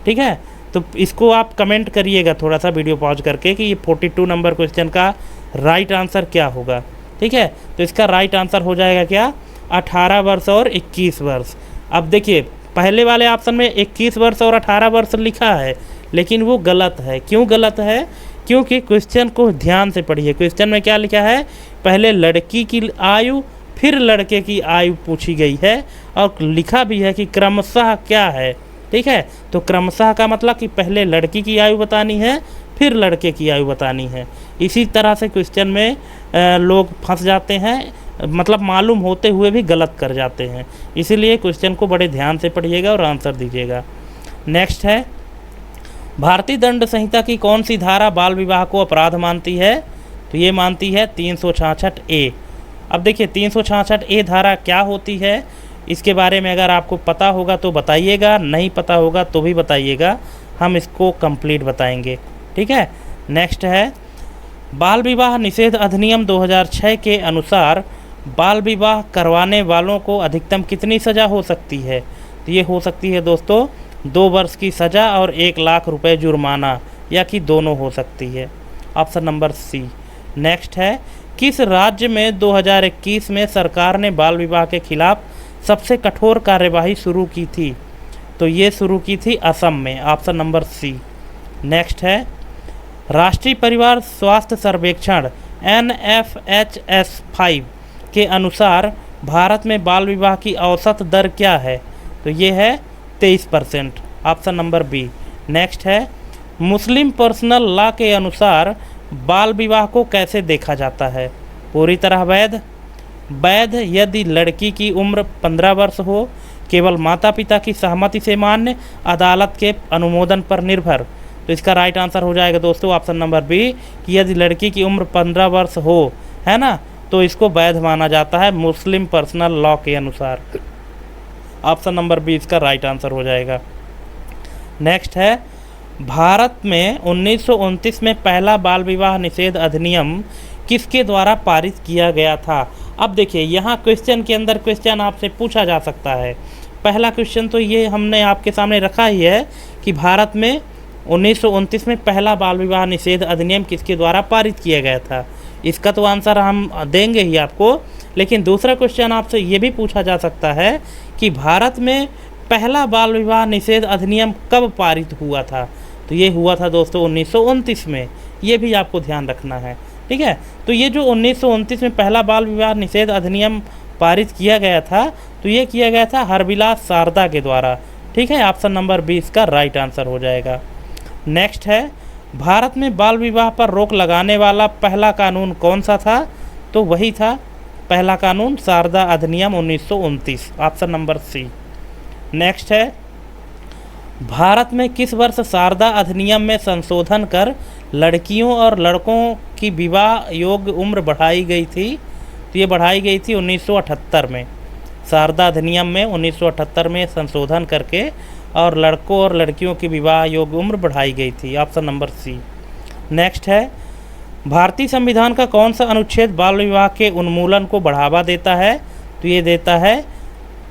ठीक है, तो इसको आप कमेंट करिएगा थोड़ा सा वीडियो पॉज करके कि ये 42 नंबर क्वेश्चन का राइट आंसर क्या होगा। ठीक है, तो इसका राइट आंसर हो जाएगा क्या? 18 वर्ष और 21 वर्ष। अब देखिए पहले वाले ऑप्शन में 21 वर्ष और 18 वर्ष लिखा है, लेकिन वो गलत है। क्यों गलत है? क्योंकि क्वेश्चन को ध्यान से पढ़िए। क्वेश्चन में क्या लिखा है? पहले लड़की की आयु फिर लड़के की आयु पूछी गई है और लिखा भी है कि क्रमशः क्या है। ठीक है, तो क्रमशः का मतलब कि पहले लड़की की आयु बतानी है फिर लड़के की आयु बतानी है। इसी तरह से क्वेश्चन में लोग फंस जाते हैं, मतलब मालूम होते हुए भी गलत कर जाते हैं। इसीलिए क्वेश्चन को बड़े ध्यान से पढ़िएगा और आंसर दीजिएगा। नेक्स्ट है, भारतीय दंड संहिता की कौन सी धारा बाल विवाह को अपराध मानती है? तो ये मानती है 366 ए। अब देखिए 366 ए धारा क्या होती है, इसके बारे में अगर आपको पता होगा तो बताइएगा, नहीं पता होगा तो भी बताइएगा, हम इसको कंप्लीट बताएंगे। ठीक है। नेक्स्ट है, बाल विवाह निषेध अधिनियम 2006 के अनुसार बाल विवाह करवाने वालों को अधिकतम कितनी सज़ा हो सकती है? तो ये हो सकती है दोस्तों 2 वर्ष की सज़ा और 1 लाख रुपए जुर्माना, या कि दोनों हो सकती है। Option number C. नेक्स्ट है, किस राज्य में 2021 में सरकार ने बाल विवाह के खिलाफ सबसे कठोर कार्यवाही शुरू की थी? तो ये शुरू की थी असम में। Option number C. नेक्स्ट है, राष्ट्रीय परिवार स्वास्थ्य सर्वेक्षण NFHS 5 के अनुसार भारत में बाल विवाह की औसत दर क्या है? तो ये है 23%। Option number B. नेक्स्ट है, मुस्लिम पर्सनल लॉ के अनुसार बाल विवाह को कैसे देखा जाता है? पूरी तरह वैध, वैध यदि लड़की की उम्र 15 वर्ष हो, केवल माता पिता की सहमति से मान्य, अदालत के अनुमोदन पर निर्भर। तो इसका राइट आंसर हो जाएगा दोस्तों ऑप्शन नंबर बी, कि यदि लड़की की उम्र 15 वर्ष हो, है ना, तो इसको वैध माना जाता है मुस्लिम पर्सनल लॉ के अनुसार। ऑप्शन नंबर बी इसका राइट आंसर हो जाएगा। नेक्स्ट है, भारत में 1929 में पहला बाल विवाह निषेध अधिनियम किसके द्वारा पारित किया गया था? अब देखिए यहाँ क्वेश्चन के अंदर क्वेश्चन आपसे पूछा जा सकता है। पहला क्वेश्चन तो ये हमने आपके सामने रखा ही है कि भारत में 1929 में पहला बाल विवाह निषेध अधिनियम किसके द्वारा पारित किया गया था। इसका तो आंसर हम देंगे ही आपको, लेकिन दूसरा क्वेश्चन आपसे ये भी पूछा जा सकता है कि भारत में पहला बाल विवाह निषेध अधिनियम कब पारित हुआ था? तो ये हुआ था दोस्तों 1929 में। ये भी आपको ध्यान रखना है। ठीक है, तो ये जो 1929 में पहला बाल विवाह निषेध अधिनियम पारित किया गया था, तो ये किया गया था हरविलास सारदा के द्वारा। ठीक है, ऑप्शन नंबर 20 का राइट आंसर हो जाएगा। नेक्स्ट है, भारत में बाल विवाह पर रोक लगाने वाला पहला कानून कौन सा था? तो वही था पहला कानून सारदा अधिनियम 1929। Option number C. नेक्स्ट है, भारत में किस वर्ष सारदा अधिनियम में संशोधन कर लड़कियों और लड़कों की विवाह योग्य उम्र बढ़ाई गई थी? तो ये बढ़ाई गई थी 1978 में। सारदा अधिनियम में 1978 में संशोधन करके और लड़कों और लड़कियों की विवाह योग्य उम्र बढ़ाई गई थी। Option number C. नेक्स्ट है, भारतीय संविधान का कौन सा अनुच्छेद बाल विवाह के उन्मूलन को बढ़ावा देता है? तो ये देता है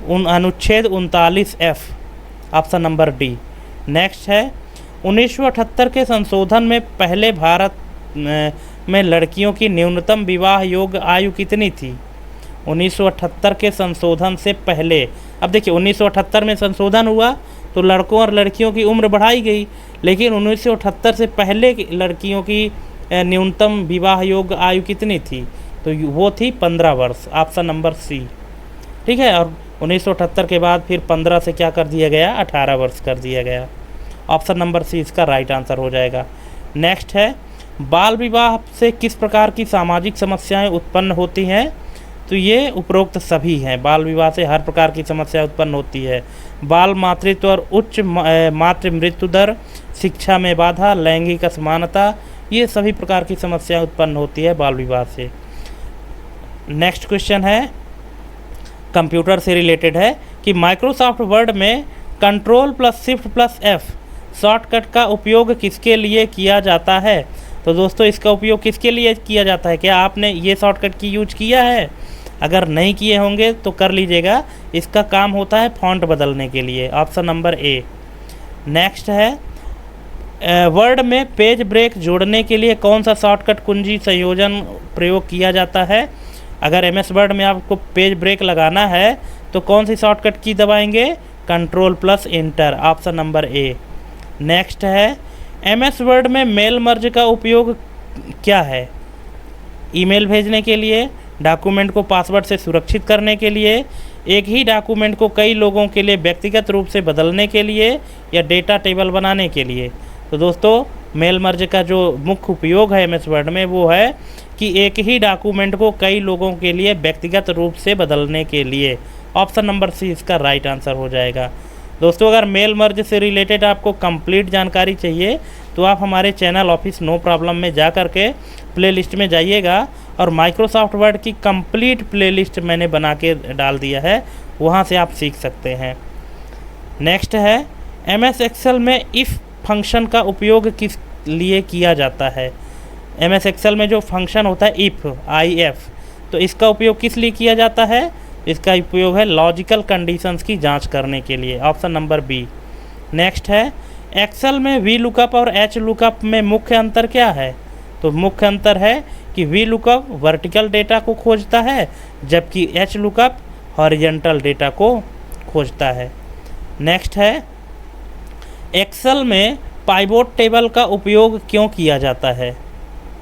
अनुच्छेद 39F। Option number D. Next है, 1978 के संशोधन में पहले भारत में लड़कियों की न्यूनतम विवाह योग्य आयु कितनी थी? 1978 के संशोधन से पहले, अब देखिए 1978 में संशोधन हुआ तो लड़कों और लड़कियों की उम्र बढ़ाई गई, लेकिन 1978 से पहले लड़कियों की न्यूनतम विवाह योग्य आयु कितनी थी? तो तो वो थी 15 वर्ष, ऑप्शन नंबर सी। ठीक है, और 1978 के बाद फिर 15 से क्या कर दिया गया, 18 वर्ष कर दिया गया। ऑप्शन नंबर सी इसका राइट आंसर हो जाएगा। नेक्स्ट है, बाल विवाह से किस प्रकार की सामाजिक समस्याएं उत्पन्न होती हैं? तो ये उपरोक्त सभी हैं। बाल विवाह से हर प्रकार की समस्या उत्पन्न होती है। बाल मातृत्व और उच्च मातृ मृत्यु दर, शिक्षा में बाधा, लैंगिक असमानता, ये सभी प्रकार की समस्या उत्पन्न होती है बाल विवाह से। नेक्स्ट क्वेश्चन है, कंप्यूटर से रिलेटेड है कि माइक्रोसॉफ्ट वर्ड में Ctrl+Shift+F शॉर्टकट का उपयोग किसके लिए किया जाता है? तो दोस्तों इसका उपयोग किसके लिए किया जाता है? क्या आपने ये शॉर्टकट की यूज किया है? अगर नहीं किए होंगे तो कर लीजिएगा। इसका काम होता है फॉन्ट बदलने के लिए, ऑप्शन नंबर ए। नेक्स्ट है, वर्ड में पेज ब्रेक जोड़ने के लिए कौन सा शॉर्टकट कुंजी संयोजन प्रयोग किया जाता है? अगर एमएस वर्ड में आपको पेज ब्रेक लगाना है तो कौन सी शॉर्टकट की दबाएंगे? Ctrl+Enter, option number A. Next है, एमएस वर्ड में मेल मर्ज का उपयोग क्या है? ईमेल भेजने के लिए, डॉक्यूमेंट को पासवर्ड से सुरक्षित करने के लिए, एक ही डॉक्यूमेंट को कई लोगों के लिए व्यक्तिगत रूप से बदलने के लिए, या डेटा टेबल बनाने के लिए। तो दोस्तों मेल मर्ज का जो मुख्य उपयोग है एमएस वर्ड में वो है कि एक ही डॉक्यूमेंट को कई लोगों के लिए व्यक्तिगत रूप से बदलने के लिए। ऑप्शन नंबर सी इसका राइट आंसर हो जाएगा। दोस्तों अगर मेल मर्ज से रिलेटेड आपको कंप्लीट जानकारी चाहिए तो आप हमारे चैनल ऑफिस नो प्रॉब्लम में जा कर के प्लेलिस्ट में जाइएगा और माइक्रोसॉफ्ट वर्ड की कंप्लीट प्लेलिस्ट मैंने बना के डाल दिया है, वहाँ से आप सीख सकते हैं। नेक्स्ट है, एमएस एक्सेल में इफ़ फंक्शन का उपयोग किस लिए किया जाता है? एमएस एक्सेल में जो फंक्शन होता है इफ़, IF, तो इसका उपयोग किस लिए किया जाता है? इसका उपयोग है लॉजिकल कंडीशंस की जांच करने के लिए, ऑप्शन नंबर बी। नेक्स्ट है, एक्सेल में वी लुकअप और एच लुकअप में मुख्य अंतर क्या है? तो मुख्य अंतर है कि वी लुकअप वर्टिकल डेटा को खोजता है जबकि एच लुकअप हॉरिजॉन्टल डेटा को खोजता है। नेक्स्ट है, एक्सेल में पाइवोट टेबल का उपयोग क्यों किया जाता है?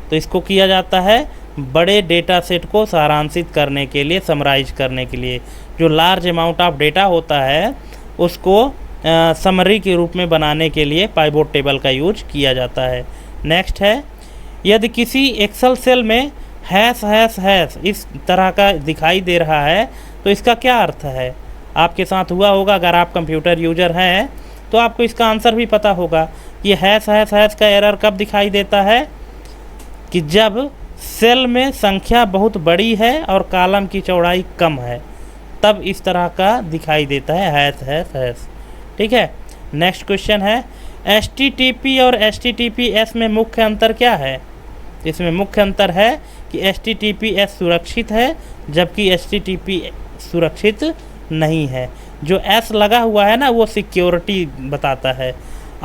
तो इसको किया जाता है बड़े डेटा सेट को सारांशित करने के लिए, समराइज करने के लिए। जो लार्ज अमाउंट ऑफ डेटा होता है उसको समरी के रूप में बनाने के लिए पाइवोट टेबल का यूज किया जाता है। नेक्स्ट है, यदि किसी एक्सेल सेल में हैश हैश हैश इस तरह का दिखाई दे रहा है तो इसका क्या अर्थ है? आपके साथ हुआ होगा, अगर आप कंप्यूटर यूजर हैं तो आपको इसका आंसर भी पता होगा। ये हैश हैश हैश का एरर कब दिखाई देता है? कि जब सेल में संख्या बहुत बड़ी है और कॉलम की चौड़ाई कम है, तब इस तरह का दिखाई देता है हैश हैश हैश। ठीक है, नेक्स्ट क्वेश्चन है, HTTP और HTTPS में मुख्य अंतर क्या है? इसमें मुख्य अंतर है कि HTTPS सुरक्षित है जबकि HTTP सुरक्षित नहीं है। जो S लगा हुआ है ना वो सिक्योरिटी बताता है।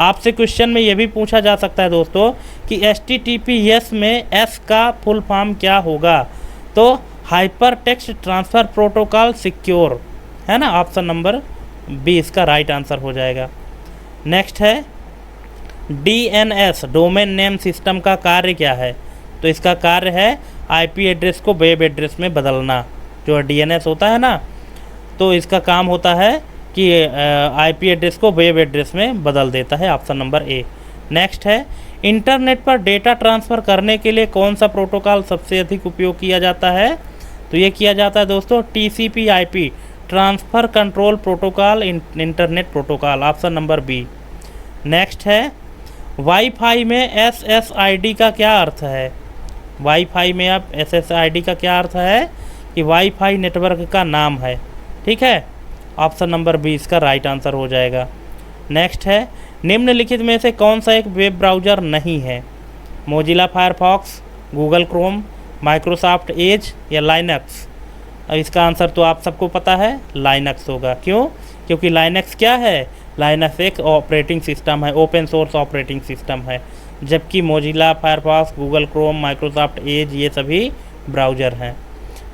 आपसे क्वेश्चन में ये भी पूछा जा सकता है दोस्तों कि HTTPS में S का फुल फॉर्म क्या होगा? तो hyper text transfer protocol secure, है ना, ऑप्शन नंबर बी इसका राइट आंसर हो जाएगा। नेक्स्ट है, DNS डोमेन नेम सिस्टम का कार्य क्या है? तो इसका कार्य है IP एड्रेस को वेब एड्रेस में बदलना। जो DNS होता है ना, तो इसका काम होता है कि IP एड्रेस को वेब एड्रेस में बदल देता है, ऑप्शन नंबर ए। नेक्स्ट है, इंटरनेट पर डेटा ट्रांसफ़र करने के लिए कौन सा प्रोटोकॉल सबसे अधिक उपयोग किया जाता है? तो ये किया जाता है दोस्तों TCP/IP transfer control protocol internet protocol, option number B. Next है, वाईफाई में SSID का क्या अर्थ है? वाईफाई में अब SSID का क्या अर्थ है? कि वाईफाई नेटवर्क का नाम है। ठीक है, ऑप्शन नंबर बी इसका राइट आंसर हो जाएगा। नेक्स्ट है, निम्नलिखित में से कौन सा एक वेब ब्राउज़र नहीं है? Mozilla Firefox, Google Chrome, Microsoft Edge या लाइनक्स? अब इसका आंसर तो आप सबको पता है, लाइनक्स होगा। क्यों? क्योंकि लाइनक्स क्या है? लाइनक्स एक ऑपरेटिंग सिस्टम है, ओपन सोर्स ऑपरेटिंग सिस्टम है, जबकि Mozilla Firefox, Google Chrome, Microsoft Edge ये सभी ब्राउज़र हैं,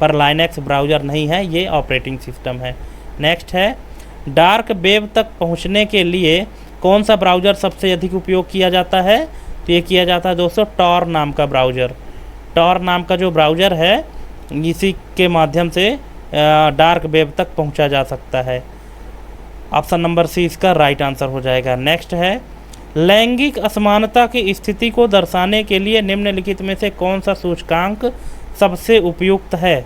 पर लाइनक्स ब्राउज़र नहीं है, ये ऑपरेटिंग सिस्टम है। नेक्स्ट है, डार्क वेब तक पहुंचने के लिए कौन सा ब्राउज़र सबसे अधिक उपयोग किया जाता है? तो ये किया जाता है दोस्तों टॉर नाम का ब्राउज़र। टॉर नाम का जो ब्राउज़र है इसी के माध्यम से डार्क वेब तक पहुंचा जा सकता है। ऑप्शन नंबर सी इसका राइट आंसर हो जाएगा। नेक्स्ट है, लैंगिक असमानता की स्थिति को दर्शाने के लिए निम्नलिखित में से कौन सा सूचकांक सबसे उपयुक्त है?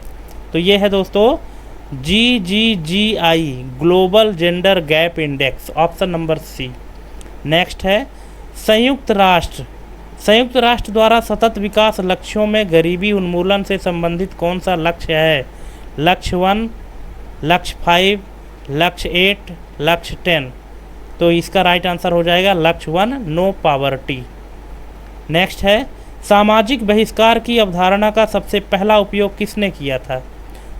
तो ये है दोस्तों GGGI, global gender gap index, option number C. Next है, संयुक्त राष्ट्र द्वारा सतत विकास लक्ष्यों में गरीबी उन्मूलन से संबंधित कौन सा लक्ष्य है? लक्ष्य 1, लक्ष्य 5, लक्ष्य 8, लक्ष्य 10। तो इसका राइट आंसर हो जाएगा लक्ष्य 1, नो पॉवर्टी। नेक्स्ट है, सामाजिक बहिष्कार की अवधारणा का सबसे पहला उपयोग किसने किया था?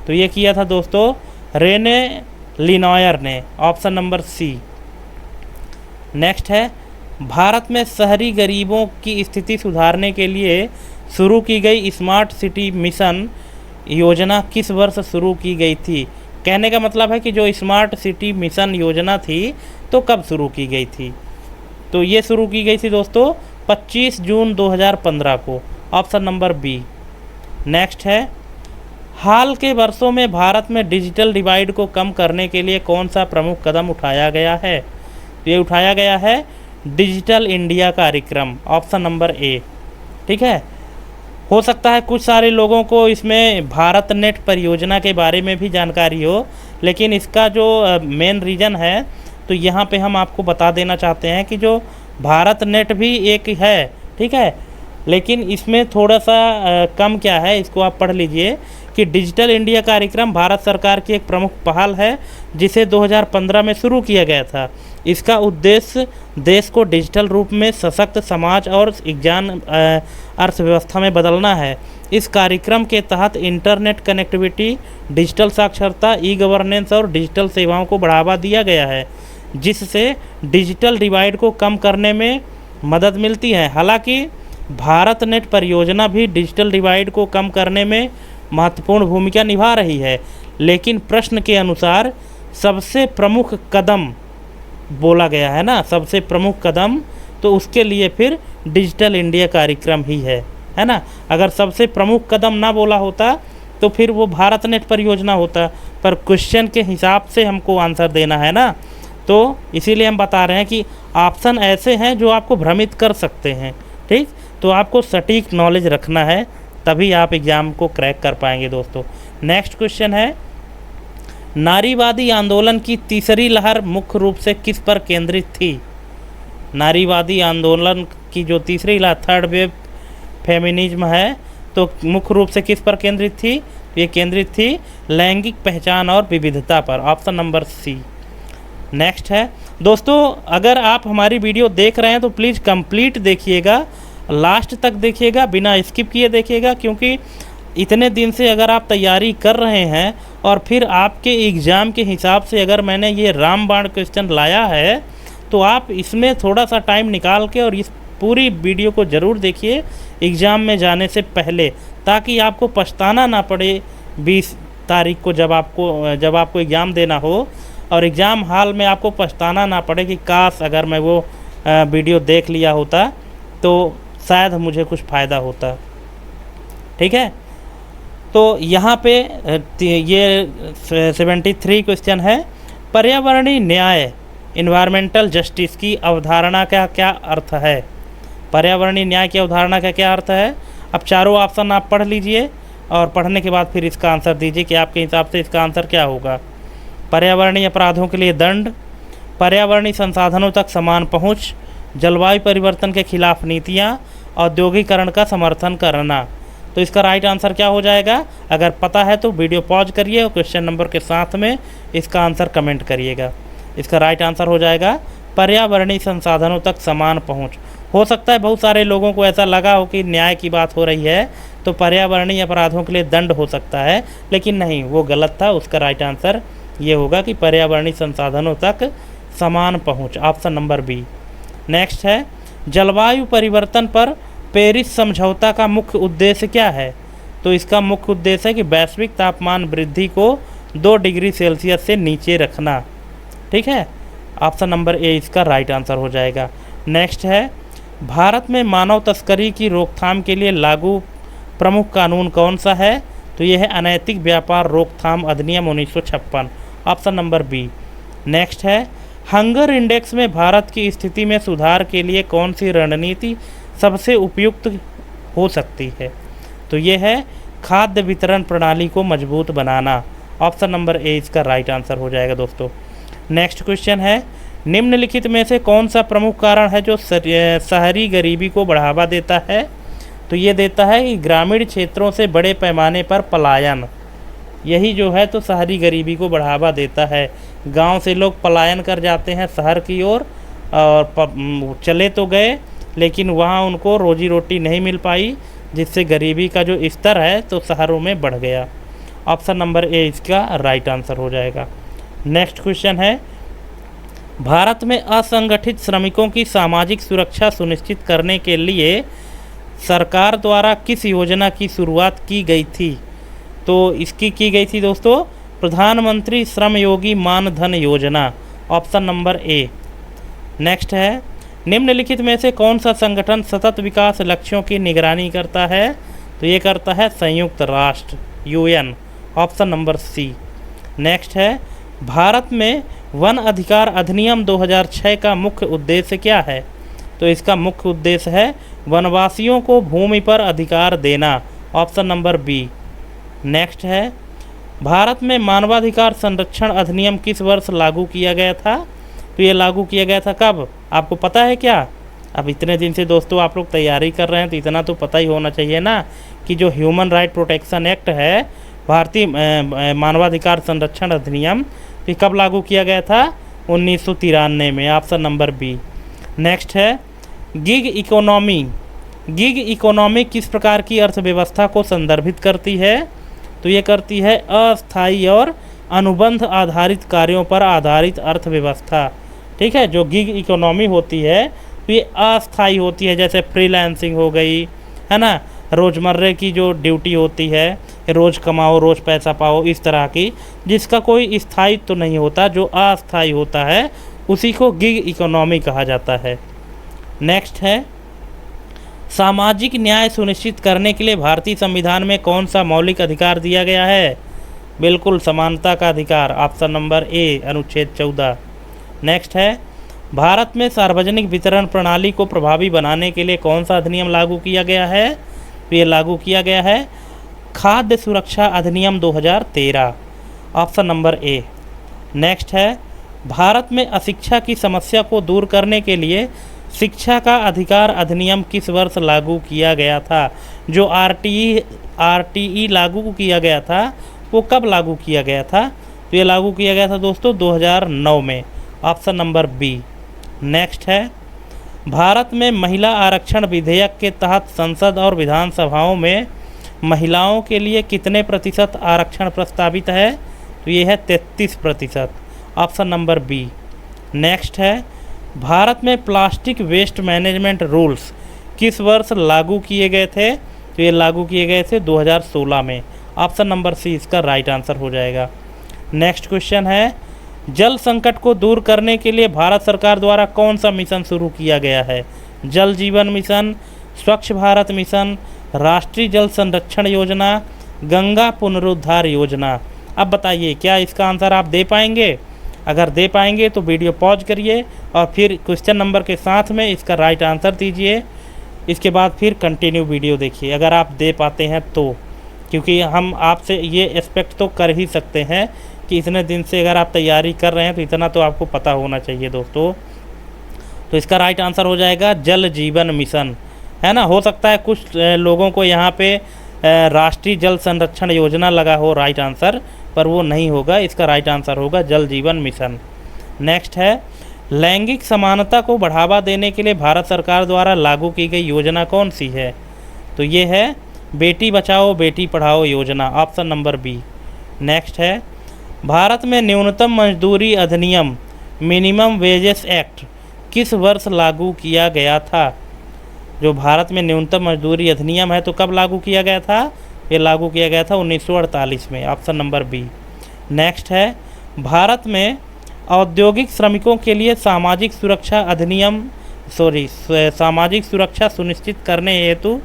तो ये किया था दोस्तों रेने लिनॉयर ने, ऑप्शन नंबर सी। नेक्स्ट है, भारत में शहरी गरीबों की स्थिति सुधारने के लिए शुरू की गई स्मार्ट सिटी मिशन योजना किस वर्ष शुरू की गई थी? कहने का मतलब है कि जो स्मार्ट सिटी मिशन योजना थी तो कब शुरू की गई थी? तो ये शुरू की गई थी दोस्तों 25 जून 2015 को, ऑप्शन नंबर बी। नेक्स्ट है, हाल के वर्षों में भारत में डिजिटल डिवाइड को कम करने के लिए कौन सा प्रमुख कदम उठाया गया है? तो ये उठाया गया है डिजिटल इंडिया कार्यक्रम, ऑप्शन नंबर ए। ठीक है, हो सकता है कुछ सारे लोगों को इसमें भारत नेट परियोजना के बारे में भी जानकारी हो, लेकिन इसका जो मेन रीज़न है तो यहाँ पे हम आपको बता देना चाहते हैं कि जो भारत नेट भी एक है, ठीक है, लेकिन इसमें थोड़ा सा कम क्या है, इसको आप पढ़ लीजिए कि डिजिटल इंडिया कार्यक्रम भारत सरकार की एक प्रमुख पहल है जिसे 2015 में शुरू किया गया था। इसका उद्देश्य देश को डिजिटल रूप में सशक्त समाज और विज्ञान अर्थव्यवस्था में बदलना है। इस कार्यक्रम के तहत इंटरनेट कनेक्टिविटी, डिजिटल साक्षरता, ई गवर्नेंस और डिजिटल सेवाओं को बढ़ावा दिया गया है, जिससे डिजिटल डिवाइड को कम करने में मदद मिलती है। हालांकि भारत नेट परियोजना भी डिजिटल डिवाइड को कम करने में महत्वपूर्ण भूमिका निभा रही है, लेकिन प्रश्न के अनुसार सबसे प्रमुख कदम बोला गया है ना, सबसे प्रमुख कदम, तो उसके लिए फिर डिजिटल इंडिया कार्यक्रम ही है ना। अगर सबसे प्रमुख कदम ना बोला होता तो फिर वो भारत नेट परियोजना होता, पर क्वेश्चन के हिसाब से हमको आंसर देना है ना, तो इसीलिए हम बता रहे हैं कि ऑप्शन ऐसे हैं जो आपको भ्रमित कर सकते हैं। ठीक, तो आपको सटीक नॉलेज रखना है, तभी आप एग्ज़ाम को क्रैक कर पाएंगे दोस्तों। नेक्स्ट क्वेश्चन है, नारीवादी आंदोलन की तीसरी लहर मुख्य रूप से किस पर केंद्रित थी? नारीवादी आंदोलन की जो तीसरी लहर, थर्ड वेव फेमिनिज्म है, तो मुख्य रूप से किस पर केंद्रित थी? ये केंद्रित थी लैंगिक पहचान और विविधता पर, ऑप्शन नंबर सी। नेक्स्ट है दोस्तों, अगर आप हमारी वीडियो देख रहे हैं तो प्लीज़ कंप्लीट देखिएगा, लास्ट तक देखिएगा, बिना स्किप किए देखिएगा, क्योंकि इतने दिन से अगर आप तैयारी कर रहे हैं और फिर आपके एग्ज़ाम के हिसाब से अगर मैंने ये रामबाण क्वेश्चन लाया है तो आप इसमें थोड़ा सा टाइम निकाल के और इस पूरी वीडियो को ज़रूर देखिए एग्ज़ाम में जाने से पहले, ताकि आपको पछताना ना पड़े 20 तारीख को जब आपको एग्ज़ाम देना हो और एग्ज़ाम हॉल में आपको पछताना ना पड़े कि काश अगर मैं वो वीडियो देख लिया होता तो शायद मुझे कुछ फ़ायदा होता। ठीक है, तो यहाँ पे ये 73 क्वेश्चन है, पर्यावरणीय न्याय, इन्वायरमेंटल जस्टिस की अवधारणा का क्या अर्थ है? पर्यावरणीय न्याय की अवधारणा का क्या अर्थ है? अब चारों ऑप्शन आप पढ़ लीजिए और पढ़ने के बाद फिर इसका आंसर दीजिए कि आपके हिसाब से इसका आंसर क्या होगा। पर्यावरणीय अपराधों के लिए दंड, पर्यावरणीय संसाधनों तक समान पहुँच, जलवायु परिवर्तन के खिलाफ नीतियाँ, औद्योगिकरण का समर्थन करना। तो इसका राइट आंसर क्या हो जाएगा? अगर पता है तो वीडियो पॉज करिए और क्वेश्चन नंबर के साथ में इसका आंसर कमेंट करिएगा। इसका राइट आंसर हो जाएगा पर्यावरणीय संसाधनों तक समान पहुंच। हो सकता है बहुत सारे लोगों को ऐसा लगा हो कि न्याय की बात हो रही है तो पर्यावरणीय अपराधों के लिए दंड हो सकता है, लेकिन नहीं, वो गलत था। उसका राइट आंसर ये होगा कि पर्यावरणीय संसाधनों तक समान पहुँच, ऑप्शन नंबर बी। नेक्स्ट है, जलवायु परिवर्तन पर पेरिस समझौता का मुख्य उद्देश्य क्या है? तो इसका मुख्य उद्देश्य है कि वैश्विक तापमान वृद्धि को 2 डिग्री सेल्सियस से नीचे रखना। ठीक है, ऑप्शन नंबर ए इसका राइट आंसर हो जाएगा। नेक्स्ट है, भारत में मानव तस्करी की रोकथाम के लिए लागू प्रमुख कानून कौन सा है? तो ये है अनैतिक व्यापार रोकथाम अधिनियम 1956, ऑप्शन नंबर बी। नेक्स्ट है हंगर इंडेक्स में भारत की स्थिति में सुधार के लिए कौन सी रणनीति सबसे उपयुक्त हो सकती है? तो ये है खाद्य वितरण प्रणाली को मजबूत बनाना, ऑप्शन नंबर ए इसका राइट आंसर हो जाएगा दोस्तों। नेक्स्ट क्वेश्चन है निम्नलिखित में से कौन सा प्रमुख कारण है जो शहरी गरीबी को बढ़ावा देता है? तो ये देता है कि ग्रामीण क्षेत्रों से बड़े पैमाने पर पलायन, यही जो है तो शहरी गरीबी को बढ़ावा देता है। गांव से लोग पलायन कर जाते हैं शहर की ओर और चले तो गए लेकिन वहाँ उनको रोजी रोटी नहीं मिल पाई, जिससे गरीबी का जो स्तर है तो शहरों में बढ़ गया। ऑप्शन नंबर ए इसका राइट आंसर हो जाएगा। नेक्स्ट क्वेश्चन है भारत में असंगठित श्रमिकों की सामाजिक सुरक्षा सुनिश्चित करने के लिए सरकार द्वारा किस योजना की शुरुआत की गई थी? तो इसकी की गई थी दोस्तों प्रधानमंत्री श्रमयोगी मानधन योजना, ऑप्शन नंबर ए। नेक्स्ट है निम्नलिखित में से कौन सा संगठन सतत विकास लक्ष्यों की निगरानी करता है? तो ये करता है संयुक्त राष्ट्र UN, option number C. Next है भारत में वन अधिकार अधिनियम 2006 का मुख्य उद्देश्य क्या है? तो इसका मुख्य उद्देश्य है वनवासियों को भूमि पर अधिकार देना, ऑप्शन नंबर बी। नेक्स्ट है भारत में मानवाधिकार संरक्षण अधिनियम किस वर्ष लागू किया गया था? तो ये लागू किया गया था कब? आपको पता है क्या? अब इतने दिन से दोस्तों आप लोग तैयारी कर रहे हैं तो इतना तो पता ही होना चाहिए ना कि जो ह्यूमन राइट प्रोटेक्शन एक्ट है, भारतीय मानवाधिकार संरक्षण अधिनियम, तो कब लागू किया गया था? 1993 में, ऑप्शन नंबर बी। नेक्स्ट है गिग इकोनॉमी। गिग इकोनॉमी किस प्रकार की अर्थव्यवस्था को संदर्भित करती है? तो ये करती है अस्थायी और अनुबंध आधारित कार्यों पर आधारित अर्थव्यवस्था। ठीक है, जो गिग इकोनॉमी होती है तो ये अस्थायी होती है, जैसे फ्रीलांसिंग हो गई है ना, रोज़मर्रे की जो ड्यूटी होती है, रोज़ कमाओ रोज़ पैसा पाओ, इस तरह की, जिसका कोई स्थायित्व तो नहीं होता, जो अस्थायी होता है उसी को गिग इकोनॉमी कहा जाता है। नेक्स्ट है सामाजिक न्याय सुनिश्चित करने के लिए भारतीय संविधान में कौन सा मौलिक अधिकार दिया गया है? बिल्कुल समानता का अधिकार, ऑप्शन नंबर ए अनुच्छेद 14। नेक्स्ट है भारत में सार्वजनिक वितरण प्रणाली को प्रभावी बनाने के लिए कौन सा अधिनियम लागू किया गया है? तो ये लागू किया गया है खाद्य सुरक्षा अधिनियम 2013, ऑप्शन नंबर ए। नेक्स्ट है भारत में अशिक्षा की समस्या को दूर करने के लिए शिक्षा का अधिकार अधिनियम किस वर्ष लागू किया गया था? जो आरटीई लागू किया गया था वो कब लागू किया गया था? तो ये लागू किया गया था दोस्तों 2009 में, ऑप्शन नंबर बी। नेक्स्ट है भारत में महिला आरक्षण विधेयक के तहत संसद और विधानसभाओं में महिलाओं के लिए कितने प्रतिशत आरक्षण प्रस्तावित है? तो ये है 33%, ऑप्शन नंबर बी। नेक्स्ट है भारत में प्लास्टिक वेस्ट मैनेजमेंट रूल्स किस वर्ष लागू किए गए थे? तो ये लागू किए गए थे 2016 में, ऑप्शन नंबर सी इसका राइट आंसर हो जाएगा। नेक्स्ट क्वेश्चन है जल संकट को दूर करने के लिए भारत सरकार द्वारा कौन सा मिशन शुरू किया गया है? जल जीवन मिशन, स्वच्छ भारत मिशन, राष्ट्रीय जल संरक्षण योजना, गंगा पुनरुद्धार योजना। अब बताइए क्या इसका आंसर आप दे पाएंगे? अगर दे पाएंगे तो वीडियो पॉज करिए और फिर क्वेश्चन नंबर के साथ में इसका राइट आंसर दीजिए, इसके बाद फिर कंटिन्यू वीडियो देखिए अगर आप दे पाते हैं तो, क्योंकि हम आपसे ये एक्सपेक्ट तो कर ही सकते हैं कि इतने दिन से अगर आप तैयारी कर रहे हैं तो इतना तो आपको पता होना चाहिए दोस्तों। तो इसका राइट आंसर हो जाएगा जल जीवन मिशन, है ना। हो सकता है कुछ लोगों को यहाँ पे राष्ट्रीय जल संरक्षण योजना लगा हो राइट आंसर, पर वो नहीं होगा, इसका राइट आंसर होगा जल जीवन मिशन। नेक्स्ट है लैंगिक समानता को बढ़ावा देने के लिए भारत सरकार द्वारा लागू की गई योजना कौन सी है? तो ये है बेटी बचाओ बेटी पढ़ाओ योजना, ऑप्शन नंबर बी। नेक्स्ट है भारत में न्यूनतम मजदूरी अधिनियम मिनिमम वेजेस एक्ट किस वर्ष लागू किया गया था? जो भारत में न्यूनतम मजदूरी अधिनियम है तो कब लागू किया गया था? ये लागू किया गया था 1948 में, ऑप्शन नंबर बी। नेक्स्ट है भारत में औद्योगिक श्रमिकों के लिए सामाजिक सुरक्षा सुनिश्चित करने हेतु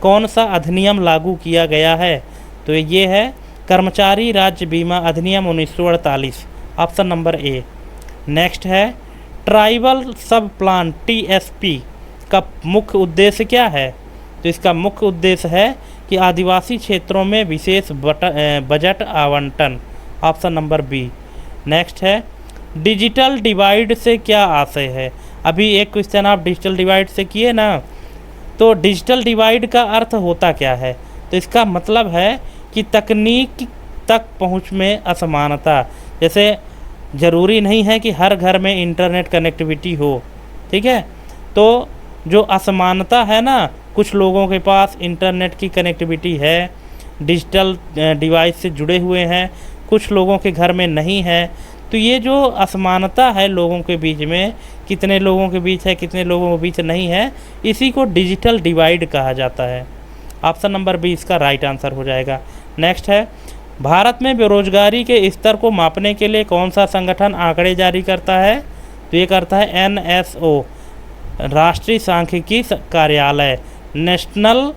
कौन सा अधिनियम लागू किया गया है? तो ये है कर्मचारी राज्य बीमा अधिनियम 1948, ऑप्शन नंबर ए। नेक्स्ट है ट्राइबल सब प्लान TSP का मुख्य उद्देश्य क्या है? तो इसका मुख्य उद्देश्य है कि आदिवासी क्षेत्रों में विशेष बजट आवंटन, ऑप्शन नंबर बी। नेक्स्ट है डिजिटल डिवाइड से क्या आशय है? अभी एक क्वेश्चन आप डिजिटल डिवाइड से किए ना, तो डिजिटल डिवाइड का अर्थ होता क्या है? तो इसका मतलब है कि तकनीक तक पहुंच में असमानता। जैसे ज़रूरी नहीं है कि हर घर में इंटरनेट कनेक्टिविटी हो, ठीक है। तो जो असमानता है ना, कुछ लोगों के पास इंटरनेट की कनेक्टिविटी है, डिजिटल डिवाइस से जुड़े हुए हैं, कुछ लोगों के घर में नहीं है। तो ये जो असमानता है लोगों के बीच में, कितने लोगों के बीच है, कितने लोगों के बीच नहीं है, इसी को डिजिटल डिवाइड कहा जाता है। ऑप्शन नंबर बी इसका राइट आंसर हो जाएगा। नेक्स्ट है भारत में बेरोजगारी के स्तर को मापने के लिए कौन सा संगठन आंकड़े जारी करता है? तो ये करता है NSO, राष्ट्रीय सांख्यिकी कार्यालय, national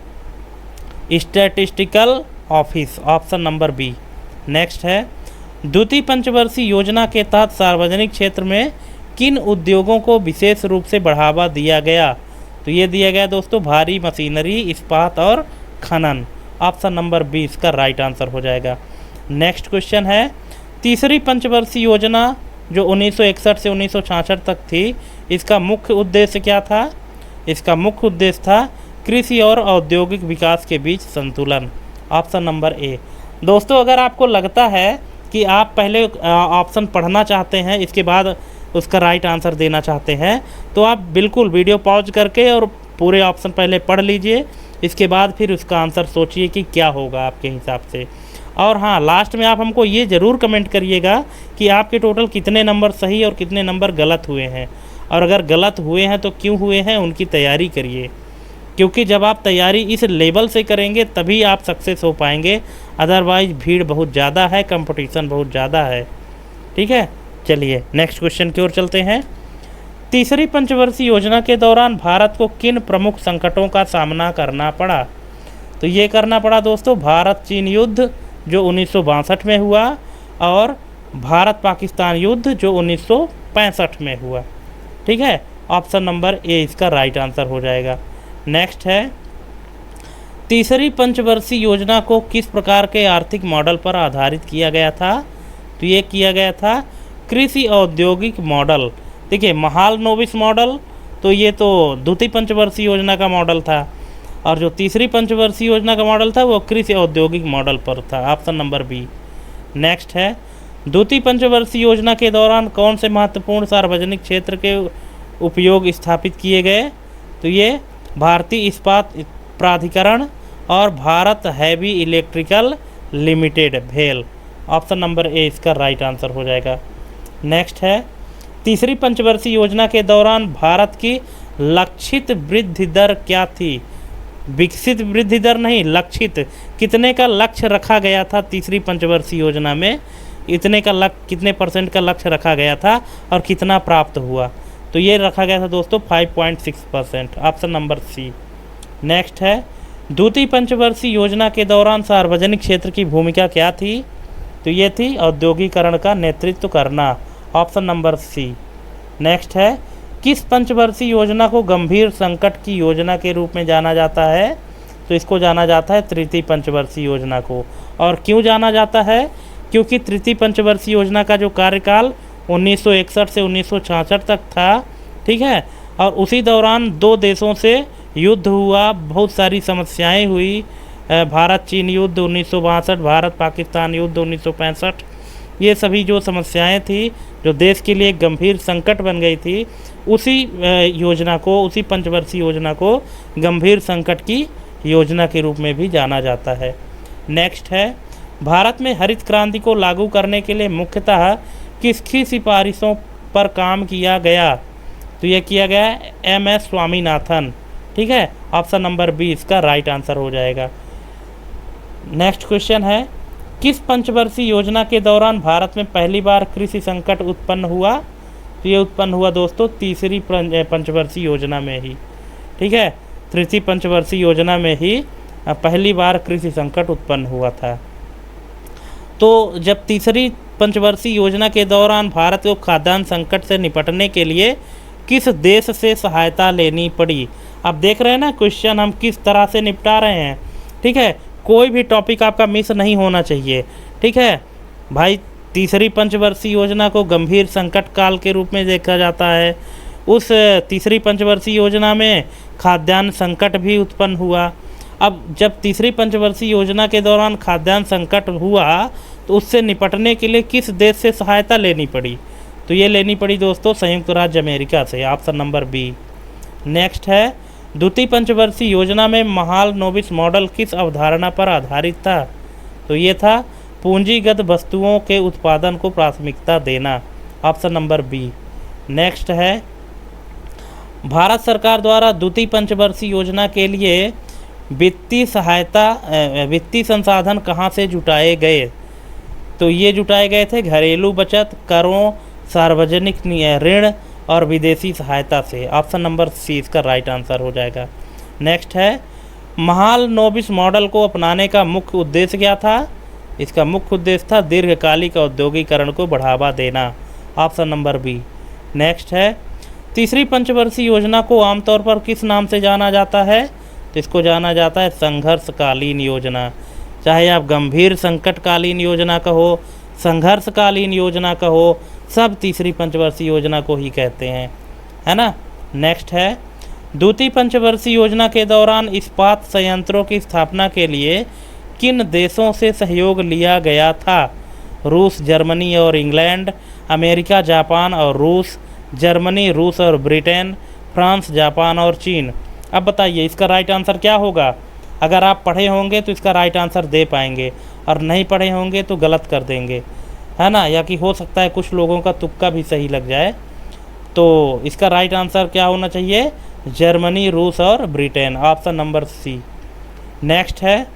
statistical office, option number B. Next है द्वितीय पंचवर्षीय योजना के तहत सार्वजनिक क्षेत्र में किन उद्योगों को विशेष रूप से बढ़ावा दिया गया? तो ये दिया गया दोस्तों भारी मशीनरी, इस्पात और खनन, ऑप्शन नंबर बी इसका राइट आंसर हो जाएगा। नेक्स्ट क्वेश्चन है तीसरी पंचवर्षीय योजना जो 1961 से 1966 तक थी, इसका मुख्य उद्देश्य क्या था? इसका मुख्य उद्देश्य था कृषि और औद्योगिक विकास के बीच संतुलन, ऑप्शन नंबर ए। दोस्तों अगर आपको लगता है कि आप पहले ऑप्शन पढ़ना चाहते हैं, इसके बाद उसका राइट आंसर देना चाहते हैं, तो आप बिल्कुल वीडियो पॉज करके और पूरे ऑप्शन पहले पढ़ लीजिए, इसके बाद फिर उसका आंसर सोचिए कि क्या होगा आपके हिसाब से। और हाँ, लास्ट में आप हमको ये ज़रूर कमेंट करिएगा कि आपके टोटल कितने नंबर सही और कितने नंबर गलत हुए हैं, और अगर गलत हुए हैं तो क्यों हुए हैं, उनकी तैयारी करिए, क्योंकि जब आप तैयारी इस लेवल से करेंगे तभी आप सक्सेस हो पाएंगे। अदरवाइज भीड़ बहुत ज़्यादा है, कंपटीशन बहुत ज़्यादा है, ठीक है। चलिए नेक्स्ट क्वेश्चन की ओर चलते हैं। तीसरी पंचवर्षीय योजना के दौरान भारत को किन प्रमुख संकटों का सामना करना पड़ा? तो ये करना पड़ा दोस्तों भारत चीन युद्ध जो 1962 में हुआ, और भारत पाकिस्तान युद्ध जो 1965 में हुआ, ठीक है। ऑप्शन नंबर ए इसका राइट आंसर हो जाएगा। नेक्स्ट है तीसरी पंचवर्षीय योजना को किस प्रकार के आर्थिक मॉडल पर आधारित किया गया था? तो ये किया गया था कृषि औद्योगिक मॉडल। देखिए महालनोबिस मॉडल, तो ये तो द्वितीय पंचवर्षीय योजना का मॉडल था, और जो तीसरी पंचवर्षीय योजना का मॉडल था वो कृषि औद्योगिक मॉडल पर था, ऑप्शन नंबर बी। नेक्स्ट है द्वितीय पंचवर्षीय योजना के दौरान कौन से महत्वपूर्ण सार्वजनिक क्षेत्र के उपयोग स्थापित किए गए? तो ये भारतीय इस्पात प्राधिकरण और भारत हैवी इलेक्ट्रिकल लिमिटेड भेल, ऑप्शन नंबर ए इसका राइट आंसर हो जाएगा। नेक्स्ट है तीसरी पंचवर्षीय योजना के दौरान भारत की लक्षित वृद्धि दर क्या थी? विकसित वृद्धि दर नहीं, लक्षित। कितने का लक्ष्य रखा गया था तीसरी पंचवर्षीय योजना में? कितने परसेंट का लक्ष्य रखा गया था और कितना प्राप्त हुआ? तो ये रखा गया था दोस्तों 5.6%, ऑप्शन नंबर सी। नेक्स्ट है द्वितीय पंचवर्षीय योजना के दौरान सार्वजनिक क्षेत्र की भूमिका क्या थी? तो ये थी औद्योगिकरण का नेतृत्व करना, ऑप्शन नंबर सी। नेक्स्ट है किस पंचवर्षीय योजना को गंभीर संकट की योजना के रूप में जाना जाता है? तो इसको जाना जाता है तृतीय पंचवर्षीय योजना को। और क्यों जाना जाता है? क्योंकि तृतीय पंचवर्षीय योजना का जो कार्यकाल 1961 से 1966 तक था, ठीक है, और उसी दौरान दो देशों से युद्ध हुआ, बहुत सारी समस्याएं हुई, भारत चीन युद्ध 1962, भारत पाकिस्तान युद्ध 1965, ये सभी जो समस्याएं थी जो देश के लिए गंभीर संकट बन गई थी, उसी योजना को, उसी पंचवर्षीय योजना को गंभीर संकट की योजना के रूप में भी जाना जाता है। नेक्स्ट है भारत में हरित क्रांति को लागू करने के लिए मुख्यतः किसकी सिफारिशों पर काम किया गया? तो यह किया गया MS स्वामीनाथन, ठीक है, ऑप्शन नंबर बी इसका राइट आंसर हो जाएगा। नेक्स्ट क्वेश्चन है किस पंचवर्षीय योजना के दौरान भारत में पहली बार कृषि संकट उत्पन्न हुआ? तो ये उत्पन्न हुआ दोस्तों तीसरी पंचवर्षीय योजना में ही, ठीक है, तृतीय पंचवर्षीय योजना में ही पहली बार कृषि संकट उत्पन्न हुआ था। तो जब तीसरी पंचवर्षीय योजना के दौरान भारत को खाद्यान्न संकट से निपटने के लिए किस देश से सहायता लेनी पड़ी? अब देख रहे हैं ना क्वेश्चन हम किस तरह से निपटा रहे हैं। ठीक है, कोई भी टॉपिक आपका मिस नहीं होना चाहिए। ठीक है भाई, तीसरी पंचवर्षीय योजना को गंभीर संकट काल के रूप में देखा जाता है। उस तीसरी पंचवर्षीय योजना में खाद्यान्न संकट भी उत्पन्न हुआ। अब जब तीसरी पंचवर्षीय योजना के दौरान खाद्यान्न संकट हुआ तो उससे निपटने के लिए किस देश से सहायता लेनी पड़ी? तो ये लेनी पड़ी दोस्तों संयुक्त राज्य अमेरिका से, ऑप्शन नंबर बी। नेक्स्ट है, द्वितीय पंचवर्षीय योजना में महालनोबिस मॉडल किस अवधारणा पर आधारित था? तो ये था पूंजीगत वस्तुओं के उत्पादन को प्राथमिकता देना, ऑप्शन नंबर बी। नेक्स्ट है, भारत सरकार द्वारा द्वितीय पंचवर्षीय योजना के लिए वित्तीय संसाधन कहाँ से जुटाए गए? तो ये जुटाए गए थे घरेलू बचत, करों, सार्वजनिक ऋण और विदेशी सहायता से, ऑप्शन नंबर सी इसका राइट आंसर हो जाएगा। नेक्स्ट है, महालनोबिस मॉडल को अपनाने का मुख्य उद्देश्य क्या था? इसका मुख्य उद्देश्य था दीर्घकालिक औद्योगिकरण को बढ़ावा देना, ऑप्शन नंबर बी। नेक्स्ट है, तीसरी पंचवर्षीय योजना को आमतौर पर किस नाम से जाना जाता है? तो इसको जाना जाता है संघर्षकालीन योजना। चाहे आप गंभीर संकटकालीन योजना कहो, संघर्षकालीन योजना कहो, सब तीसरी पंचवर्षीय योजना को ही कहते हैं, है ना। नेक्स्ट है, द्वितीय पंचवर्षीय योजना के दौरान इस्पात संयंत्रों की स्थापना के लिए किन देशों से सहयोग लिया गया था? रूस, जर्मनी और इंग्लैंड, अमेरिका, जापान और रूस, जर्मनी, रूस और ब्रिटेन, फ्रांस, जापान और चीन। अब बताइए इसका राइट आंसर क्या होगा? अगर आप पढ़े होंगे तो इसका राइट आंसर दे पाएंगे और नहीं पढ़े होंगे तो गलत कर देंगे, है ना, या कि हो सकता है कुछ लोगों का तुक्का भी सही लग जाए। तो इसका राइट आंसर क्या होना चाहिए? जर्मनी, रूस और Britain, option number C. Next है,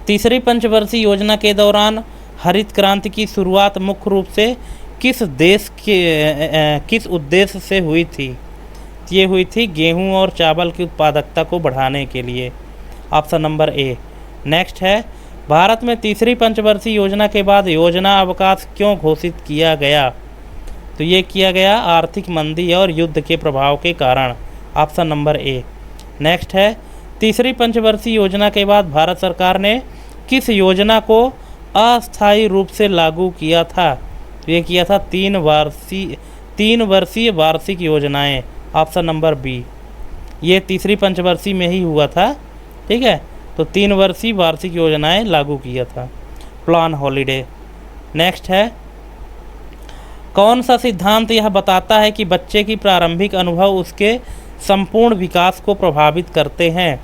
तीसरी पंचवर्षीय योजना के दौरान हरित क्रांति की शुरुआत मुख्य रूप से किस उद्देश्य से हुई थी? ये हुई थी गेहूं और चावल की उत्पादकता को बढ़ाने के लिए, ऑप्शन नंबर ए। नेक्स्ट है, भारत में तीसरी पंचवर्षीय योजना के बाद योजना अवकाश क्यों घोषित किया गया? तो ये किया गया आर्थिक मंदी और युद्ध के प्रभाव के कारण, ऑप्शन नंबर ए। नेक्स्ट है, तीसरी पंचवर्षीय योजना के बाद भारत सरकार ने किस योजना को अस्थायी रूप से लागू किया था? तो ये किया था तीन वर्षीय वार्षिक योजनाएं, ऑप्शन नंबर बी। ये तीसरी पंचवर्षीय में ही हुआ था। ठीक है, तो 3 वर्षीय वार्षिक योजनाएं लागू किया था। Plan holiday. नेक्स्ट है, कौन सा सिद्धांत यह बताता है कि बच्चे की प्रारंभिक अनुभव उसके संपूर्ण विकास को प्रभावित करते हैं?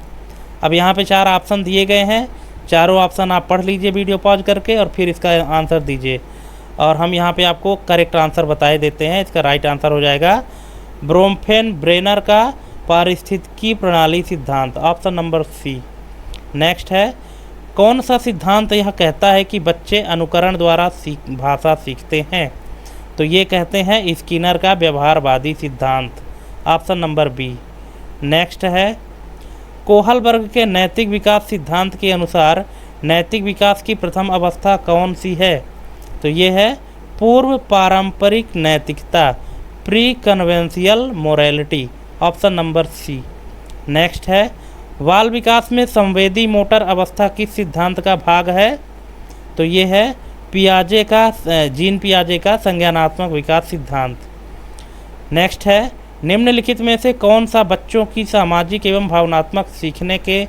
अब यहाँ पे 4 ऑप्शन दिए गए हैं, चारों ऑप्शन आप पढ़ लीजिए वीडियो पॉज करके और फिर इसका आंसर दीजिए। और हम यहाँ पे आपको करेक्ट आंसर बताए देते हैं। इसका राइट आंसर हो जाएगा ब्रोम्फेन ब्रेनर का पारिस्थितिकी प्रणाली सिद्धांत, ऑप्शन नंबर सी। नेक्स्ट है, कौन सा सिद्धांत यह कहता है कि बच्चे अनुकरण द्वारा भाषा सीखते हैं? तो ये कहते हैं स्किनर का व्यवहारवादी सिद्धांत, ऑप्शन नंबर बी। नेक्स्ट है, कोहलबर्ग के नैतिक विकास सिद्धांत के अनुसार नैतिक विकास की प्रथम अवस्था कौन सी है? तो ये है पूर्व पारंपरिक नैतिकता, pre conventional morality, option number C. Next है, बाल विकास में संवेदी मोटर अवस्था किस सिद्धांत का भाग है? तो ये है जीन पियाजे का संज्ञानात्मक विकास सिद्धांत। नेक्स्ट है, निम्नलिखित में से कौन सा बच्चों की सामाजिक एवं भावनात्मक सीखने के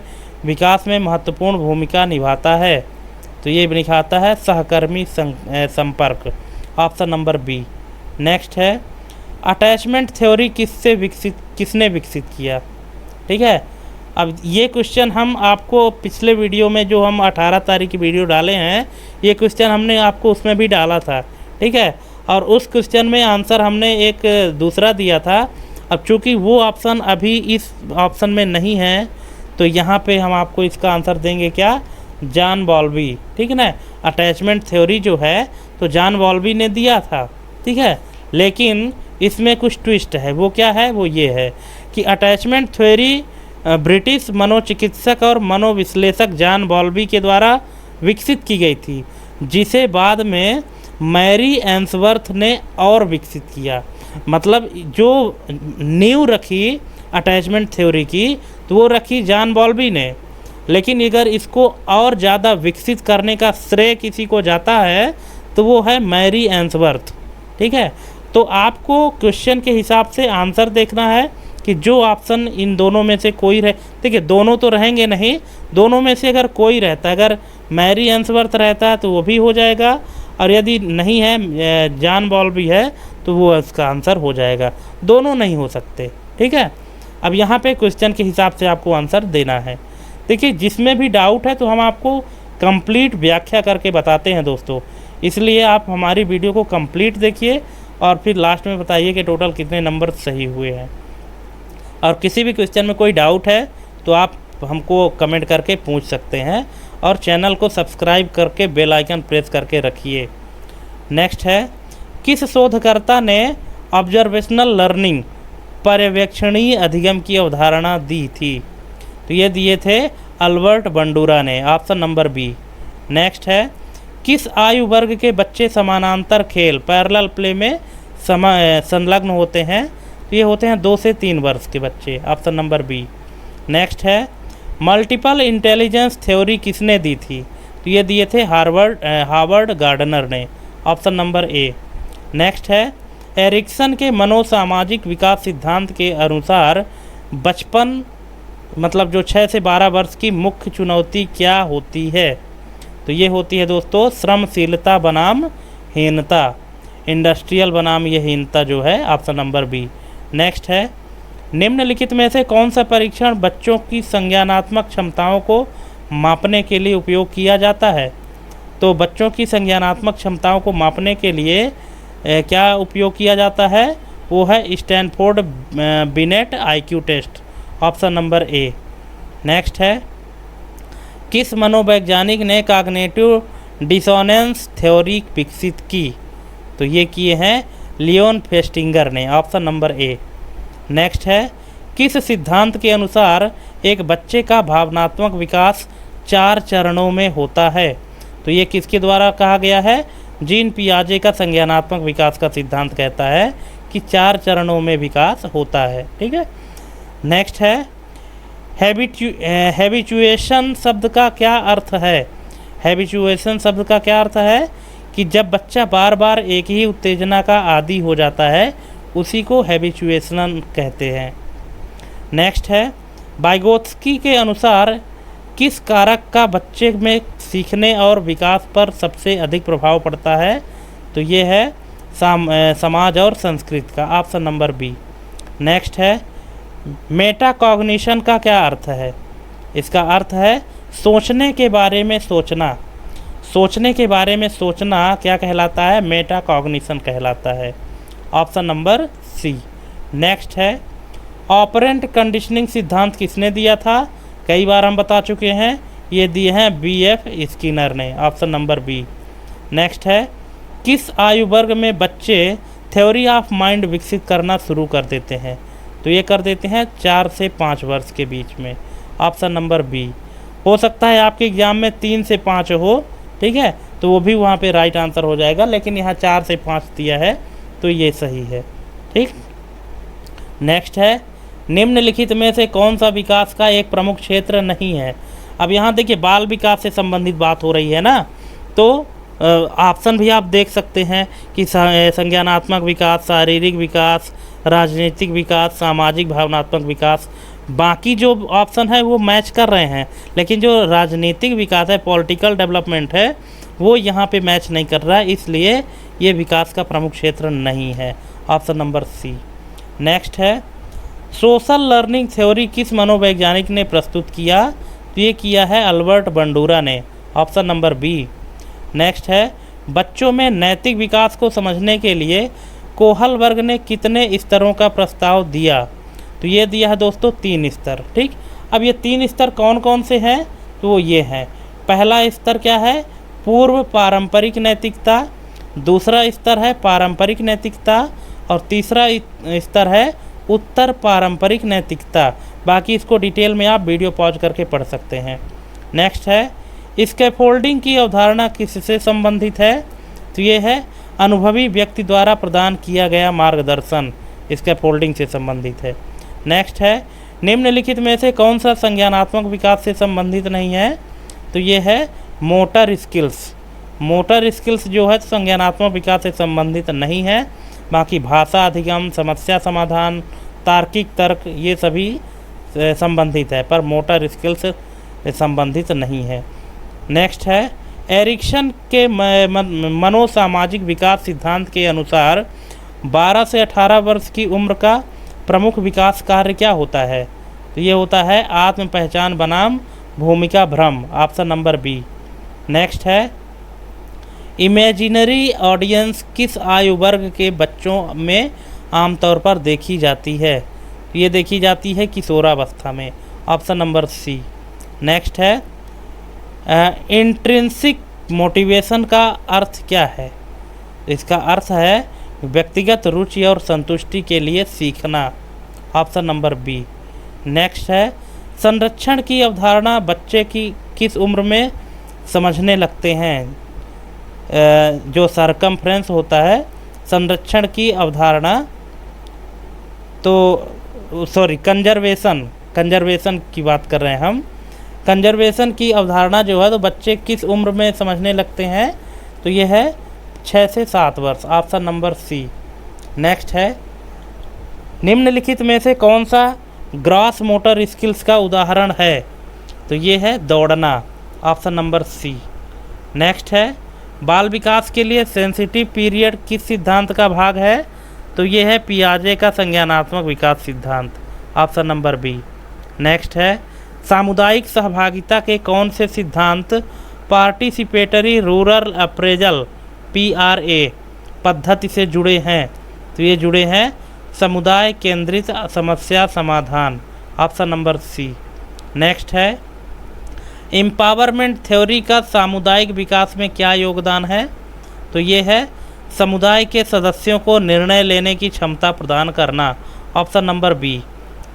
विकास में महत्वपूर्ण भूमिका निभाता है? तो ये निभाता है सहकर्मी संपर्क, ऑप्शन नंबर बी। नेक्स्ट है, अटैचमेंट थ्योरी किसने विकसित किया? ठीक है, अब ये क्वेश्चन हम आपको पिछले वीडियो में जो हम 18 तारीख की वीडियो डाले हैं, ये क्वेश्चन हमने आपको उसमें भी डाला था। ठीक है, और उस क्वेश्चन में आंसर हमने एक दूसरा दिया था। अब चूँकि वो ऑप्शन अभी इस ऑप्शन में नहीं है तो यहाँ पे हम आपको इसका आंसर देंगे क्या? जॉन बॉल्बी। ठीक है ना, अटैचमेंट थ्योरी जो है तो जॉन बॉल्बी ने दिया था। ठीक है, लेकिन इसमें कुछ ट्विस्ट है। वो क्या है? वो ये है कि अटैचमेंट थ्योरी ब्रिटिश मनोचिकित्सक और मनोविश्लेषक जॉन बॉल्बी के द्वारा विकसित की गई थी, जिसे बाद में मैरी एंसवर्थ ने और विकसित किया। मतलब जो नींव रखी अटैचमेंट थ्योरी की तो वो रखी जॉन बॉल्बी ने, लेकिन अगर इसको और ज़्यादा विकसित करने का श्रेय किसी को जाता है तो वो है मैरी एंसवर्थ। ठीक है, तो आपको क्वेश्चन के हिसाब से आंसर देखना है कि जो ऑप्शन इन दोनों में से कोई रहे। देखिए दोनों तो रहेंगे नहीं, दोनों में से अगर कोई रहता है, अगर मैरी एंसवर्थ रहता है तो वो भी हो जाएगा, और यदि नहीं है जॉन बॉल्बी है तो वो इसका आंसर हो जाएगा। दोनों नहीं हो सकते। ठीक है, अब यहाँ पे क्वेश्चन के हिसाब से आपको आंसर देना है। देखिए जिसमें भी डाउट है तो हम आपको कंप्लीट व्याख्या करके बताते हैं दोस्तों, इसलिए आप हमारी वीडियो को कंप्लीट देखिए और फिर लास्ट में बताइए कि टोटल कितने नंबर सही हुए हैं। और किसी भी क्वेश्चन में कोई डाउट है तो आप हमको कमेंट करके पूछ सकते हैं, और चैनल को सब्सक्राइब करके बेल आइकन प्रेस करके रखिए। नेक्स्ट है, किस शोधकर्ता ने ऑब्जर्वेशनल लर्निंग पर्यवेक्षणीय अधिगम की अवधारणा दी थी? तो ये दिए थे अल्बर्ट बंडूरा ने, ऑप्शन नंबर बी। नेक्स्ट है, किस आयु वर्ग के बच्चे समानांतर खेल पैरेलल प्ले में संलग्न होते हैं? तो ये होते हैं 2 से 3 वर्ष के बच्चे, ऑप्शन नंबर बी। नेक्स्ट है, मल्टीपल इंटेलिजेंस थ्योरी किसने दी थी? तो ये दिए थे हार्वर्ड गार्डनर ने, ऑप्शन नंबर ए। नेक्स्ट है, एरिक्सन के मनोसामाजिक विकास सिद्धांत के अनुसार बचपन मतलब जो 6 से 12 वर्ष की मुख्य चुनौती क्या होती है? तो ये होती है दोस्तों श्रमशीलता बनाम हीनता, इंडस्ट्रियल बनाम ये हीनता जो है, ऑप्शन नंबर बी। नेक्स्ट है, निम्नलिखित में से कौन सा परीक्षण बच्चों की संज्ञानात्मक क्षमताओं को मापने के लिए उपयोग किया जाता है? तो बच्चों की संज्ञानात्मक क्षमताओं को मापने के लिए क्या उपयोग किया जाता है? वो है Stanford Binet IQ test, option number A. Next है, किस मनोवैज्ञानिक ने कॉग्निटिव डिसोनेंस थ्योरी विकसित की? तो ये किए हैं लियोन फेस्टिंगर ने, ऑप्शन नंबर ए। नेक्स्ट है, किस सिद्धांत के अनुसार एक बच्चे का भावनात्मक विकास 4 चरणों में होता है? तो ये किसके द्वारा कहा गया है? जीन पियाजे का संज्ञानात्मक विकास का सिद्धांत कहता है कि 4 चरणों में विकास होता है। ठीक है, नेक्स्ट है, हैबिचुएशन शब्द का क्या अर्थ है? हैबिचुएशन शब्द का क्या अर्थ है? कि जब बच्चा बार बार एक ही उत्तेजना का आदी हो जाता है, उसी को हैबिचुएशन कहते हैं। नेक्स्ट है, वाइगोत्स्की के अनुसार किस कारक का बच्चे में सीखने और विकास पर सबसे अधिक प्रभाव पड़ता है? तो ये है समाज और संस्कृति का, ऑप्शन नंबर बी। नेक्स्ट है, मेटाकॉग्निशन का क्या अर्थ है? इसका अर्थ है सोचने के बारे में सोचना। सोचने के बारे में सोचना क्या कहलाता है? मेटाकॉग्निशन कहलाता है, ऑप्शन नंबर सी। नेक्स्ट है, ऑपरेंट कंडीशनिंग सिद्धांत किसने दिया था? कई बार हम बता चुके हैं, ये दिए हैं BF स्किनर ने, ऑप्शन नंबर बी। नेक्स्ट है, किस आयु वर्ग में बच्चे थ्योरी ऑफ माइंड विकसित करना शुरू कर देते हैं? तो ये कर देते हैं 4 से 5 वर्ष के बीच में, ऑप्शन नंबर बी। हो सकता है आपके एग्जाम में 3 से 5 हो, ठीक है, तो वो भी वहाँ पे राइट आंसर हो जाएगा, लेकिन यहाँ 4 से 5 दिया है तो ये सही है। ठीक, नेक्स्ट है, निम्नलिखित में से कौन सा विकास का एक प्रमुख क्षेत्र नहीं है? अब यहाँ देखिए बाल विकास से संबंधित बात हो रही है ना, तो ऑप्शन भी आप देख सकते हैं कि संज्ञानात्मक विकास, शारीरिक विकास, राजनीतिक विकास, सामाजिक भावनात्मक विकास। बाकी जो ऑप्शन है वो मैच कर रहे हैं, लेकिन जो राजनीतिक विकास है, पॉलिटिकल डेवलपमेंट है, वो यहाँ पे मैच नहीं कर रहा है, इसलिए ये विकास का प्रमुख क्षेत्र नहीं है, ऑप्शन नंबर सी। नेक्स्ट है, सोशल लर्निंग थ्योरी किस मनोवैज्ञानिक ने प्रस्तुत किया? तो ये किया है अल्बर्ट बंडूरा ने, ऑप्शन नंबर बी। नेक्स्ट है, बच्चों में नैतिक विकास को समझने के लिए कोहल वर्ग ने कितने स्तरों का प्रस्ताव दिया? तो ये दिया है दोस्तों 3 स्तर। ठीक, अब ये 3 स्तर कौन कौन से हैं? तो वो ये हैं, पहला स्तर क्या है? पूर्व पारंपरिक नैतिकता, दूसरा स्तर है पारंपरिक नैतिकता, और तीसरा स्तर है उत्तर पारंपरिक नैतिकता। बाकी इसको डिटेल में आप वीडियो पॉज करके पढ़ सकते हैं। नेक्स्ट है, स्कैफोल्डिंग की अवधारणा किससे संबंधित है? तो ये है अनुभवी व्यक्ति द्वारा प्रदान किया गया मार्गदर्शन, स्कैफोल्डिंग से संबंधित है। नेक्स्ट है, निम्नलिखित में से कौन सा संज्ञानात्मक विकास से संबंधित नहीं है? तो ये है मोटर स्किल्स। मोटर स्किल्स जो है संज्ञानात्मक विकास से संबंधित नहीं है। बाकी भाषा अधिगम, समस्या समाधान, तार्किक तर्क, ये सभी संबंधित है, पर मोटर स्किल्स संबंधित नहीं है। नेक्स्ट है, एरिक्सन के मनोसामाजिक विकास सिद्धांत के अनुसार 12 से 18 वर्ष की उम्र का प्रमुख विकास कार्य क्या होता है? तो ये होता है आत्म पहचान बनाम भूमिका भ्रम, ऑप्शन नंबर बी। नेक्स्ट है, इमेजिनरी ऑडियंस किस आयु वर्ग के बच्चों में आमतौर पर देखी जाती है? ये देखी जाती है किशोरावस्था में, ऑप्शन नंबर सी। नेक्स्ट है, इंट्रिंसिक मोटिवेशन का अर्थ क्या है? इसका अर्थ है व्यक्तिगत रुचि और संतुष्टि के लिए सीखना, ऑप्शन नंबर बी। नेक्स्ट है, संरक्षण की अवधारणा बच्चे की किस उम्र में समझने लगते हैं? जो सरकमफ्रेंस होता है संरक्षण की अवधारणा, तो सॉरी कंजर्वेशन की बात कर रहे हैं हम। कंजर्वेशन की अवधारणा जो है तो बच्चे किस उम्र में समझने लगते हैं? तो ये है 6 से 7 वर्ष, ऑप्शन नंबर सी। नेक्स्ट है, निम्नलिखित में से कौन सा ग्रॉस मोटर स्किल्स का उदाहरण है? तो ये है दौड़ना, ऑप्शन नंबर सी। नेक्स्ट है, बाल विकास के लिए सेंसिटिव पीरियड किस सिद्धांत का भाग है? तो ये है पियाजे का संज्ञानात्मक विकास सिद्धांत, ऑप्शन नंबर बी। नेक्स्ट है, सामुदायिक सहभागिता के कौन से सिद्धांत पार्टिसिपेटरी रूरल अप्रेजल PRA पद्धति से जुड़े हैं? तो ये जुड़े हैं समुदाय केंद्रित समस्या समाधान, ऑप्शन नंबर सी। नेक्स्ट है, एम्पावरमेंट थ्योरी का सामुदायिक विकास में क्या योगदान है? तो ये है समुदाय के सदस्यों को निर्णय लेने की क्षमता प्रदान करना, ऑप्शन नंबर बी।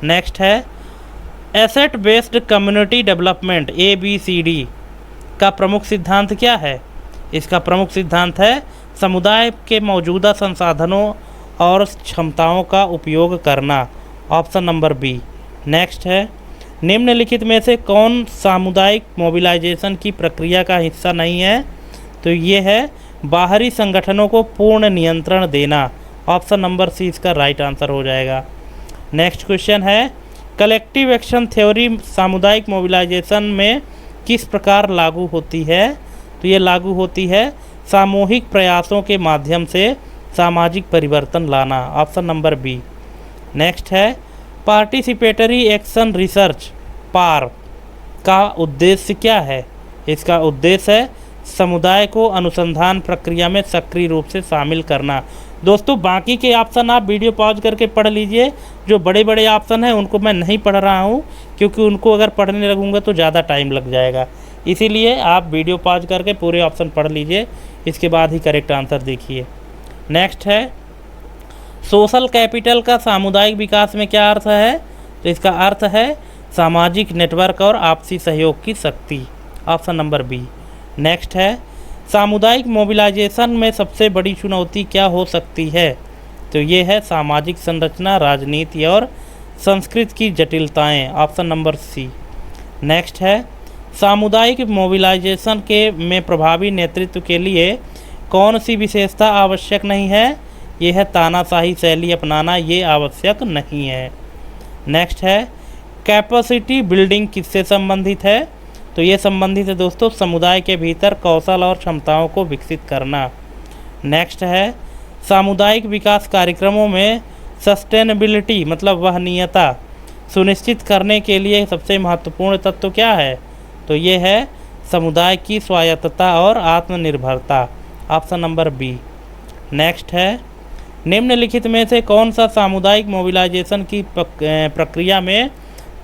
नेक्स्ट है, asset based community development ABCD का प्रमुख सिद्धांत क्या है? इसका प्रमुख सिद्धांत है समुदाय के मौजूदा संसाधनों और क्षमताओं का उपयोग करना, ऑप्शन नंबर बी। नेक्स्ट है, निम्नलिखित में से कौन सामुदायिक मोबिलाइजेशन की प्रक्रिया का हिस्सा नहीं है? तो ये है बाहरी संगठनों को पूर्ण नियंत्रण देना, ऑप्शन नंबर सी इसका राइट आंसर हो जाएगा। नेक्स्ट क्वेश्चन है, कलेक्टिव एक्शन थ्योरी सामुदायिक मोबिलाइजेशन में किस प्रकार लागू होती है? तो ये लागू होती है सामूहिक प्रयासों के माध्यम से सामाजिक परिवर्तन लाना, ऑप्शन नंबर बी। नेक्स्ट है, पार्टिसिपेटरी एक्शन रिसर्च PAR का उद्देश्य क्या है? इसका उद्देश्य है समुदाय को अनुसंधान प्रक्रिया में सक्रिय रूप से शामिल करना। दोस्तों बाकी के ऑप्शन आप वीडियो पॉज करके पढ़ लीजिए। जो बड़े बड़े ऑप्शन हैं उनको मैं नहीं पढ़ रहा हूँ, क्योंकि उनको अगर पढ़ने लगूंगा तो ज़्यादा टाइम लग जाएगा। इसीलिए आप वीडियो पॉज करके पूरे ऑप्शन पढ़ लीजिए, इसके बाद ही करेक्ट आंसर देखिए। नेक्स्ट है, सोशल कैपिटल का सामुदायिक विकास में क्या अर्थ है? तो इसका अर्थ है सामाजिक नेटवर्क और आपसी सहयोग की शक्ति, ऑप्शन नंबर बी। नेक्स्ट है, सामुदायिक मोबिलाइजेशन में सबसे बड़ी चुनौती क्या हो सकती है? तो ये है सामाजिक संरचना, राजनीति और संस्कृति की जटिलताएं, ऑप्शन नंबर सी। नेक्स्ट है, सामुदायिक मोबिलाइजेशन में प्रभावी नेतृत्व के लिए कौन सी विशेषता आवश्यक नहीं है? ये है तानाशाही शैली अपनाना, ये आवश्यक नहीं है। नेक्स्ट है, कैपेसिटी बिल्डिंग किससे संबंधित है? तो ये संबंधित है दोस्तों समुदाय के भीतर कौशल और क्षमताओं को विकसित करना। नेक्स्ट है, सामुदायिक विकास कार्यक्रमों में सस्टेनेबिलिटी मतलब वहनीयता सुनिश्चित करने के लिए सबसे महत्वपूर्ण तत्व क्या है? तो ये है समुदाय की स्वायत्तता और आत्मनिर्भरता, ऑप्शन नंबर बी। नेक्स्ट है, निम्नलिखित में से कौन सा सामुदायिक मोबिलाइजेशन की प्रक्रिया में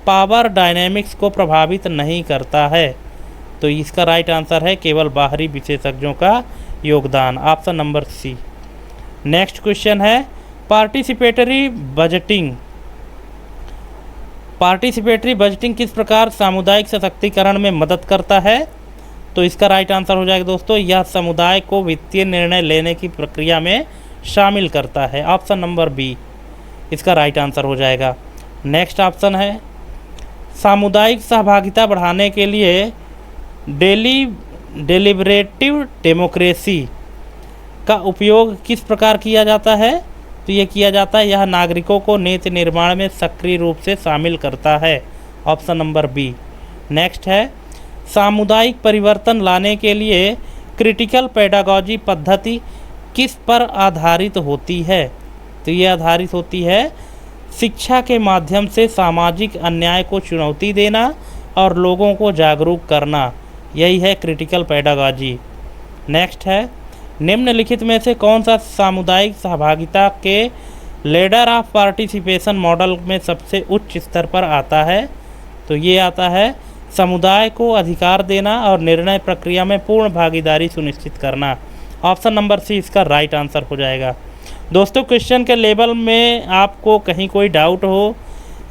पावर डायनेमिक्स को प्रभावित नहीं करता है? तो इसका राइट आंसर है केवल बाहरी विशेषज्ञों का योगदान, option number C. Next question है, पार्टिसिपेटरी बजटिंग पार्टिसिपेटरी बजटिंग किस प्रकार सामुदायिक सशक्तिकरण में मदद करता है? तो इसका राइट आंसर हो जाएगा दोस्तों, यह समुदाय को वित्तीय निर्णय लेने की प्रक्रिया में शामिल करता है। ऑप्शन नंबर बी इसका राइट आंसर हो जाएगा। नेक्स्ट ऑप्शन है, सामुदायिक सहभागिता बढ़ाने के लिए डेलिब्रेटिव डेमोक्रेसी का उपयोग किस प्रकार किया जाता है? तो ये किया जाता है, यह नागरिकों को नीति निर्माण में सक्रिय रूप से शामिल करता है। Option number B. नेक्स्ट है, सामुदायिक परिवर्तन लाने के लिए क्रिटिकल पेडागॉजी पद्धति किस पर आधारित होती है? तो ये आधारित होती है शिक्षा के माध्यम से सामाजिक अन्याय को चुनौती देना और लोगों को जागरूक करना, यही है क्रिटिकल पेडागॉजी। नेक्स्ट है, निम्नलिखित में से कौन सा सामुदायिक सहभागिता के लेडर ऑफ पार्टिसिपेशन मॉडल में सबसे उच्च स्तर पर आता है? तो ये आता है समुदाय को अधिकार देना और निर्णय प्रक्रिया में पूर्ण भागीदारी सुनिश्चित करना। ऑप्शन नंबर सी इसका राइट आंसर हो जाएगा। दोस्तों, क्वेश्चन के लेवल में आपको कहीं कोई डाउट हो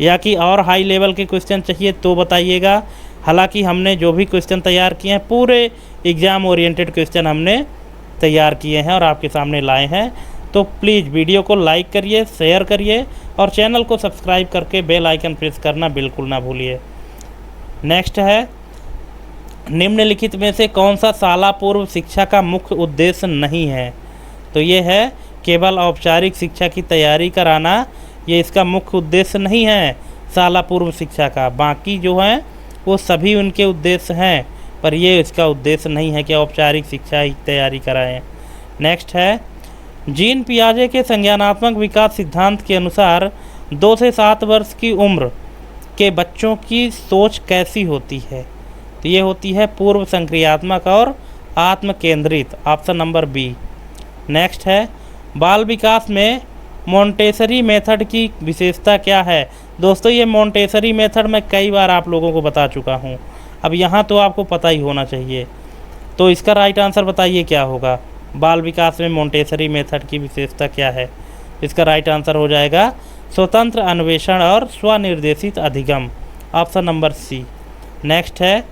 या कि और हाई लेवल के क्वेश्चन चाहिए तो बताइएगा। हालांकि हमने जो भी क्वेश्चन तैयार किए हैं पूरे एग्ज़ाम ओरिएंटेड क्वेश्चन हमने तैयार किए हैं और आपके सामने लाए हैं। तो प्लीज़ वीडियो को लाइक करिए, शेयर करिए और चैनल को सब्सक्राइब करके बेल आइकन प्रेस करना बिल्कुल ना भूलिए। नेक्स्ट है, निम्नलिखित में से कौन सा शाला पूर्व शिक्षा का मुख्य उद्देश्य नहीं है? तो ये है केवल औपचारिक शिक्षा की तैयारी कराना, ये इसका मुख्य उद्देश्य नहीं है शाला पूर्व शिक्षा का। बाकी जो हैं वो सभी उनके उद्देश्य हैं, पर ये इसका उद्देश्य नहीं है कि औपचारिक शिक्षा की तैयारी कराएं। नेक्स्ट है, जीन पियाजे के संज्ञानात्मक विकास सिद्धांत के अनुसार 2 से 7 वर्ष की उम्र के बच्चों की सोच कैसी होती है? तो ये होती है पूर्व संक्रियात्मक और आत्म केंद्रित। Option number B. नेक्स्ट है, बाल विकास में मोंटेसरी मेथड की विशेषता क्या है? दोस्तों, ये मोंटेसरी मेथड मैं कई बार आप लोगों को बता चुका हूँ, अब यहाँ तो आपको पता ही होना चाहिए। तो इसका राइट आंसर बताइए क्या होगा? बाल विकास में मोंटेसरी मेथड की विशेषता क्या है? इसका राइट आंसर हो जाएगा स्वतंत्र अन्वेषण और स्वनिर्देशित अधिगम। Option number C. नेक्स्ट है,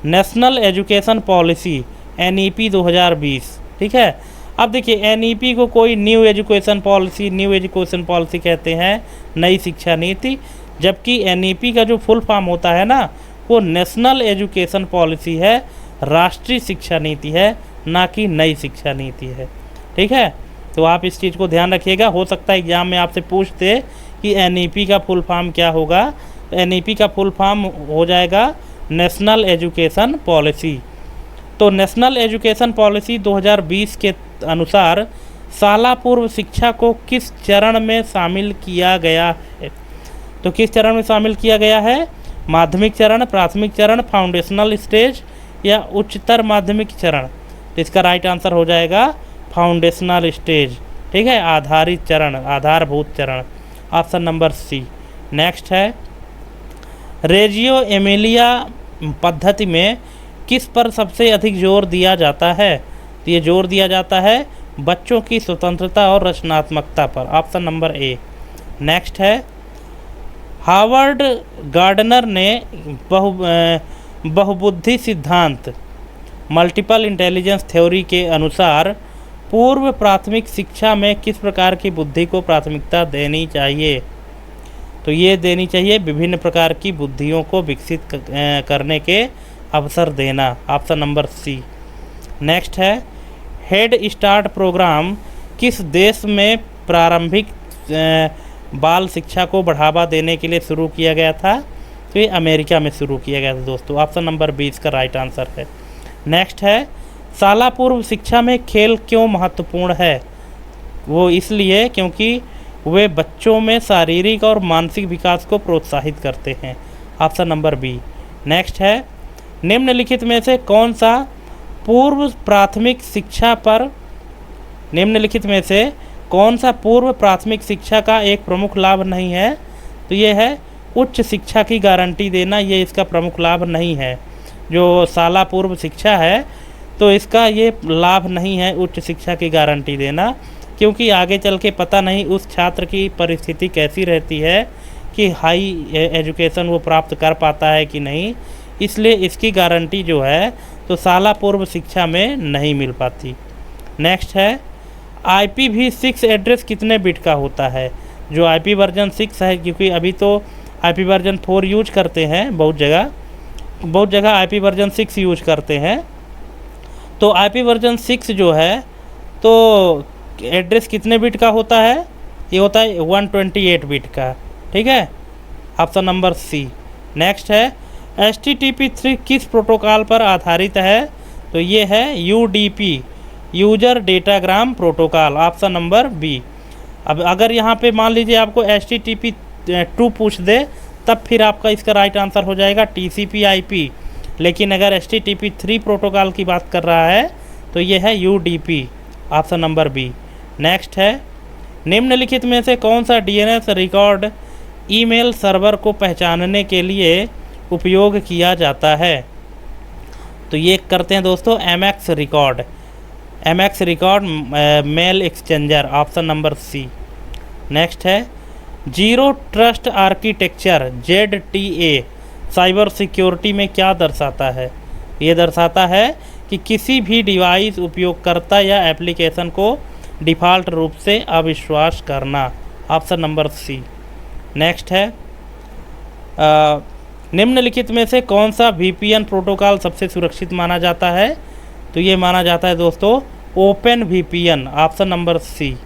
नेशनल एजुकेशन पॉलिसी NEP 2020। ठीक है, अब देखिए NEP को कोई न्यू एजुकेशन पॉलिसी कहते हैं, नई शिक्षा नीति, जबकि NEP का जो फुल फॉर्म होता है ना वो नेशनल एजुकेशन पॉलिसी है, राष्ट्रीय शिक्षा नीति है, ना कि नई शिक्षा नीति है। ठीक है, तो आप इस चीज़ को ध्यान रखिएगा। हो सकता है एग्जाम में आपसे पूछते कि NEP का फुल फॉर्म क्या होगा। तो NEP का फुल फॉर्म हो जाएगा नेशनल एजुकेशन पॉलिसी। तो नेशनल एजुकेशन पॉलिसी 2020 के अनुसार शाला पूर्व शिक्षा को किस चरण में शामिल किया गया है? तो किस चरण में शामिल किया गया है? माध्यमिक चरण, प्राथमिक चरण, फाउंडेशनल स्टेज या उच्चतर माध्यमिक चरण? तो इसका राइट आंसर हो जाएगा फाउंडेशनल स्टेज। ठीक है, आधारित चरण, आधारभूत चरण। Option number C. नेक्स्ट है, रेजियो एमिलिया पद्धति में किस पर सबसे अधिक जोर दिया जाता है? तो ये जोर दिया जाता है बच्चों की स्वतंत्रता और रचनात्मकता पर। Option number A. नेक्स्ट है, हार्वर्ड गार्डनर ने बहुबुद्धि सिद्धांत मल्टीपल इंटेलिजेंस थ्योरी के अनुसार पूर्व प्राथमिक शिक्षा में किस प्रकार की बुद्धि को प्राथमिकता देनी चाहिए? तो ये देनी चाहिए विभिन्न प्रकार की बुद्धियों को विकसित करने के अवसर देना। Option number C. नेक्स्ट है, हेड स्टार्ट प्रोग्राम किस देश में प्रारंभिक बाल शिक्षा को बढ़ावा देने के लिए शुरू किया गया था? तो ये अमेरिका में शुरू किया गया था दोस्तों। ऑप्शन नंबर 20 का राइट आंसर है। नेक्स्ट है, शाला पूर्व शिक्षा में खेल क्यों महत्वपूर्ण है? वो इसलिए क्योंकि वे बच्चों में शारीरिक और मानसिक विकास को प्रोत्साहित करते हैं। Option number B. नेक्स्ट है, निम्नलिखित में से कौन सा पूर्व प्राथमिक शिक्षा पर निम्नलिखित में से कौन सा पूर्व प्राथमिक शिक्षा का एक प्रमुख लाभ नहीं है? तो ये है उच्च शिक्षा की गारंटी देना, ये इसका प्रमुख लाभ नहीं है। जो शाला पूर्व शिक्षा है तो इसका ये लाभ नहीं है उच्च शिक्षा की गारंटी देना, क्योंकि आगे चल के पता नहीं उस छात्र की परिस्थिति कैसी रहती है कि हाई एजुकेशन वो प्राप्त कर पाता है कि नहीं, इसलिए इसकी गारंटी जो है तो साला पूर्व शिक्षा में नहीं मिल पाती। नेक्स्ट है IPv6 एड्रेस कितने बिट का होता है। जो IP वर्जन 6 है, क्योंकि अभी तो IP वर्जन 4 यूज करते हैं, बहुत जगह IP वर्जन 6 यूज करते हैं, तो IP वर्जन 6 जो है तो एड्रेस कितने बिट का होता है, ये होता है 128 बिट का। ठीक है, ऑप्शन नंबर सी। नेक्स्ट है HTTP3 किस प्रोटोकॉल पर आधारित है, तो ये है UDP, user datagram protocol, option number B. अब अगर यहाँ पे मान लीजिए आपको HTTP2 पूछ दे, तब फिर आपका इसका राइट आंसर हो जाएगा TCP/IP, लेकिन अगर HTTP3 प्रोटोकॉल की बात कर रहा है तो ये है UDP, option number B. Next है निम्नलिखित में से कौन सा DNS रिकॉर्ड ईमेल सर्वर को पहचानने के लिए उपयोग किया जाता है, तो ये करते हैं दोस्तों MX record mail exchanger, option number C. Next है zero trust architecture ZTA cyber security में क्या दर्शाता है। ये दर्शाता है कि किसी भी डिवाइस, उपयोगकर्ता या एप्लीकेशन को डिफ़ॉल्ट रूप से अविश्वास करना, ऑप्शन नंबर सी। नेक्स्ट है निम्नलिखित में से कौन सा VPN प्रोटोकॉल सबसे सुरक्षित माना जाता है, तो ये माना जाता है दोस्तों open VPN, option number C.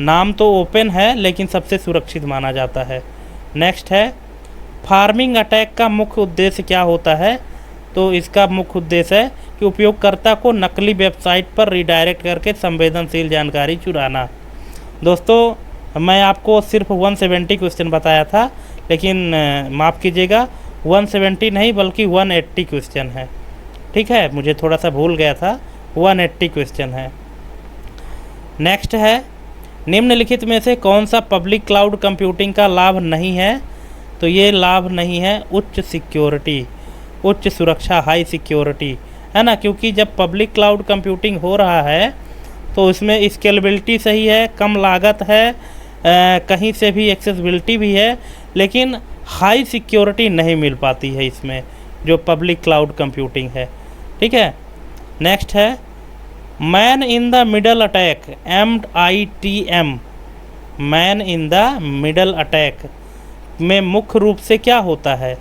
नाम तो ओपन है लेकिन सबसे सुरक्षित माना जाता है। नेक्स्ट है फार्मिंग अटैक का मुख्य उद्देश्य क्या होता है, तो इसका मुख्य उद्देश्य है कि उपयोगकर्ता को नकली वेबसाइट पर रिडायरेक्ट करके संवेदनशील जानकारी चुराना। दोस्तों मैं आपको सिर्फ 170 क्वेश्चन बताया था, लेकिन माफ़ कीजिएगा 170 नहीं बल्कि 180 क्वेश्चन है। ठीक है, मुझे थोड़ा सा भूल गया था, 180 क्वेश्चन है। नेक्स्ट है निम्नलिखित में से कौन सा पब्लिक क्लाउड कंप्यूटिंग का लाभ नहीं है, तो ये लाभ नहीं है उच्च सिक्योरिटी, उच्च सुरक्षा, हाई सिक्योरिटी, है ना। क्योंकि जब पब्लिक क्लाउड कंप्यूटिंग हो रहा है तो इसमें स्केलेबिलिटी सही है, कम लागत है, कहीं से भी एक्सेसिबिलिटी भी है, लेकिन हाई सिक्योरिटी नहीं मिल पाती है इसमें जो पब्लिक क्लाउड कंप्यूटिंग है। ठीक है, नेक्स्ट है man in the middle attack MITM, man in the middle attack में मुख्य रूप से क्या होता है।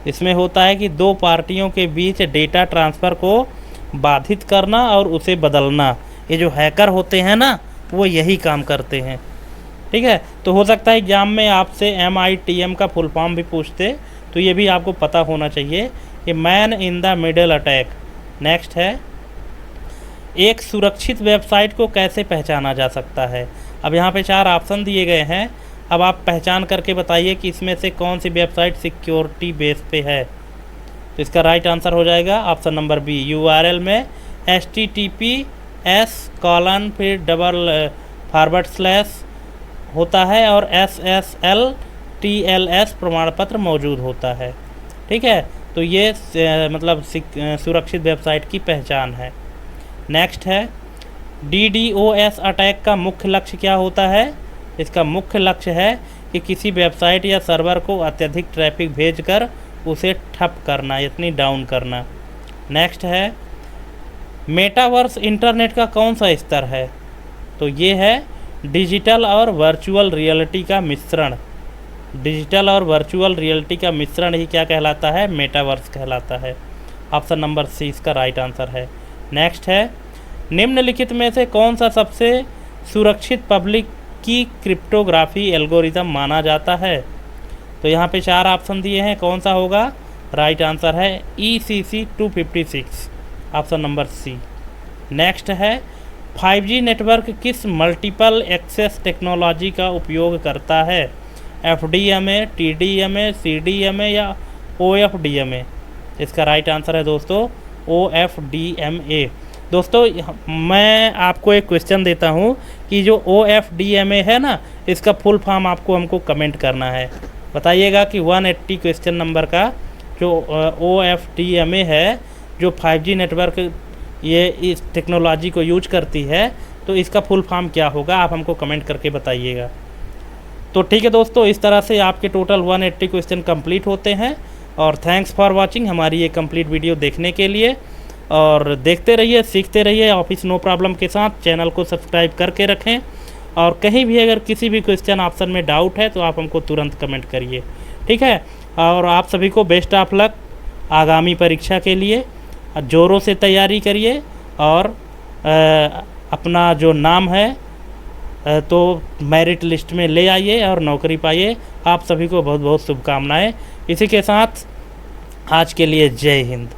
इसमें होता है कि दो पार्टियों के बीच डेटा ट्रांसफ़र को बाधित करना और उसे बदलना। ये जो हैकर होते हैं ना, वो यही काम करते हैं। ठीक है, तो हो सकता है एग्जाम में आपसे MITM का फुल फॉर्म भी पूछते, तो ये भी आपको पता होना चाहिए कि man in the middle attack. Next है एक सुरक्षित वेबसाइट को कैसे पहचाना जा सकता है। अब यहाँ पे 4 ऑप्शन दिए गए हैं, अब आप पहचान करके बताइए कि इसमें से कौन सी वेबसाइट सिक्योरिटी बेस पे है। तो इसका राइट आंसर हो जाएगा ऑप्शन नंबर बी। URL में HTTPS फिर // होता है और SSL TLS प्रमाण पत्र मौजूद होता है। ठीक है, तो ये मतलब सुरक्षित वेबसाइट की पहचान है। नेक्स्ट है DDoS अटैक का मुख्य लक्ष्य क्या होता है। इसका मुख्य लक्ष्य है कि किसी वेबसाइट या सर्वर को अत्यधिक ट्रैफिक भेजकर उसे ठप करना, यानी डाउन करना। नेक्स्ट है मेटावर्स इंटरनेट का कौन सा स्तर है, तो ये है डिजिटल और वर्चुअल रियलिटी का मिश्रण। डिजिटल और वर्चुअल रियलिटी का मिश्रण ही क्या कहलाता है, मेटावर्स कहलाता है। ऑप्शन नंबर सी इसका राइट आंसर है। नेक्स्ट है निम्नलिखित में से कौन सा सबसे सुरक्षित पब्लिक की क्रिप्टोग्राफी एल्गोरिदम माना जाता है। तो यहाँ पे 4 ऑप्शन दिए हैं, कौन सा होगा, राइट आंसर है ECC 256, option number C. Next है 5G नेटवर्क किस मल्टीपल एक्सेस टेक्नोलॉजी का उपयोग करता है, FDMA, TDMA, CDMA या OFDMA। इसका राइट आंसर है दोस्तों OFDMA। दोस्तों मैं आपको एक क्वेश्चन देता हूँ कि जो OFDMA है ना, इसका फुल फॉर्म आपको हमको कमेंट करना है। बताइएगा कि 180 क्वेश्चन नंबर का जो OFDMA है, जो 5G नेटवर्क ये इस टेक्नोलॉजी को यूज करती है, तो इसका फुल फॉर्म क्या होगा, आप हमको कमेंट करके बताइएगा। तो ठीक है दोस्तों, इस तरह से आपके टोटल 180 क्वेश्चन कंप्लीट होते हैं। और थैंक्स फॉर वाचिंग हमारी ये कंप्लीट वीडियो देखने के लिए। और देखते रहिए, सीखते रहिए ऑफिस नो प्रॉब्लम के साथ। चैनल को सब्सक्राइब करके रखें, और कहीं भी अगर किसी भी क्वेश्चन ऑप्शन में डाउट है तो आप हमको तुरंत कमेंट करिए, ठीक है। और आप सभी को बेस्ट ऑफ लक आगामी परीक्षा के लिए। ज़ोरों से तैयारी करिए और अपना जो नाम है तो मेरिट लिस्ट में ले आइए और नौकरी पाइए। आप सभी को बहुत बहुत शुभकामनाएं। इसी के साथ आज के लिए जय हिंद।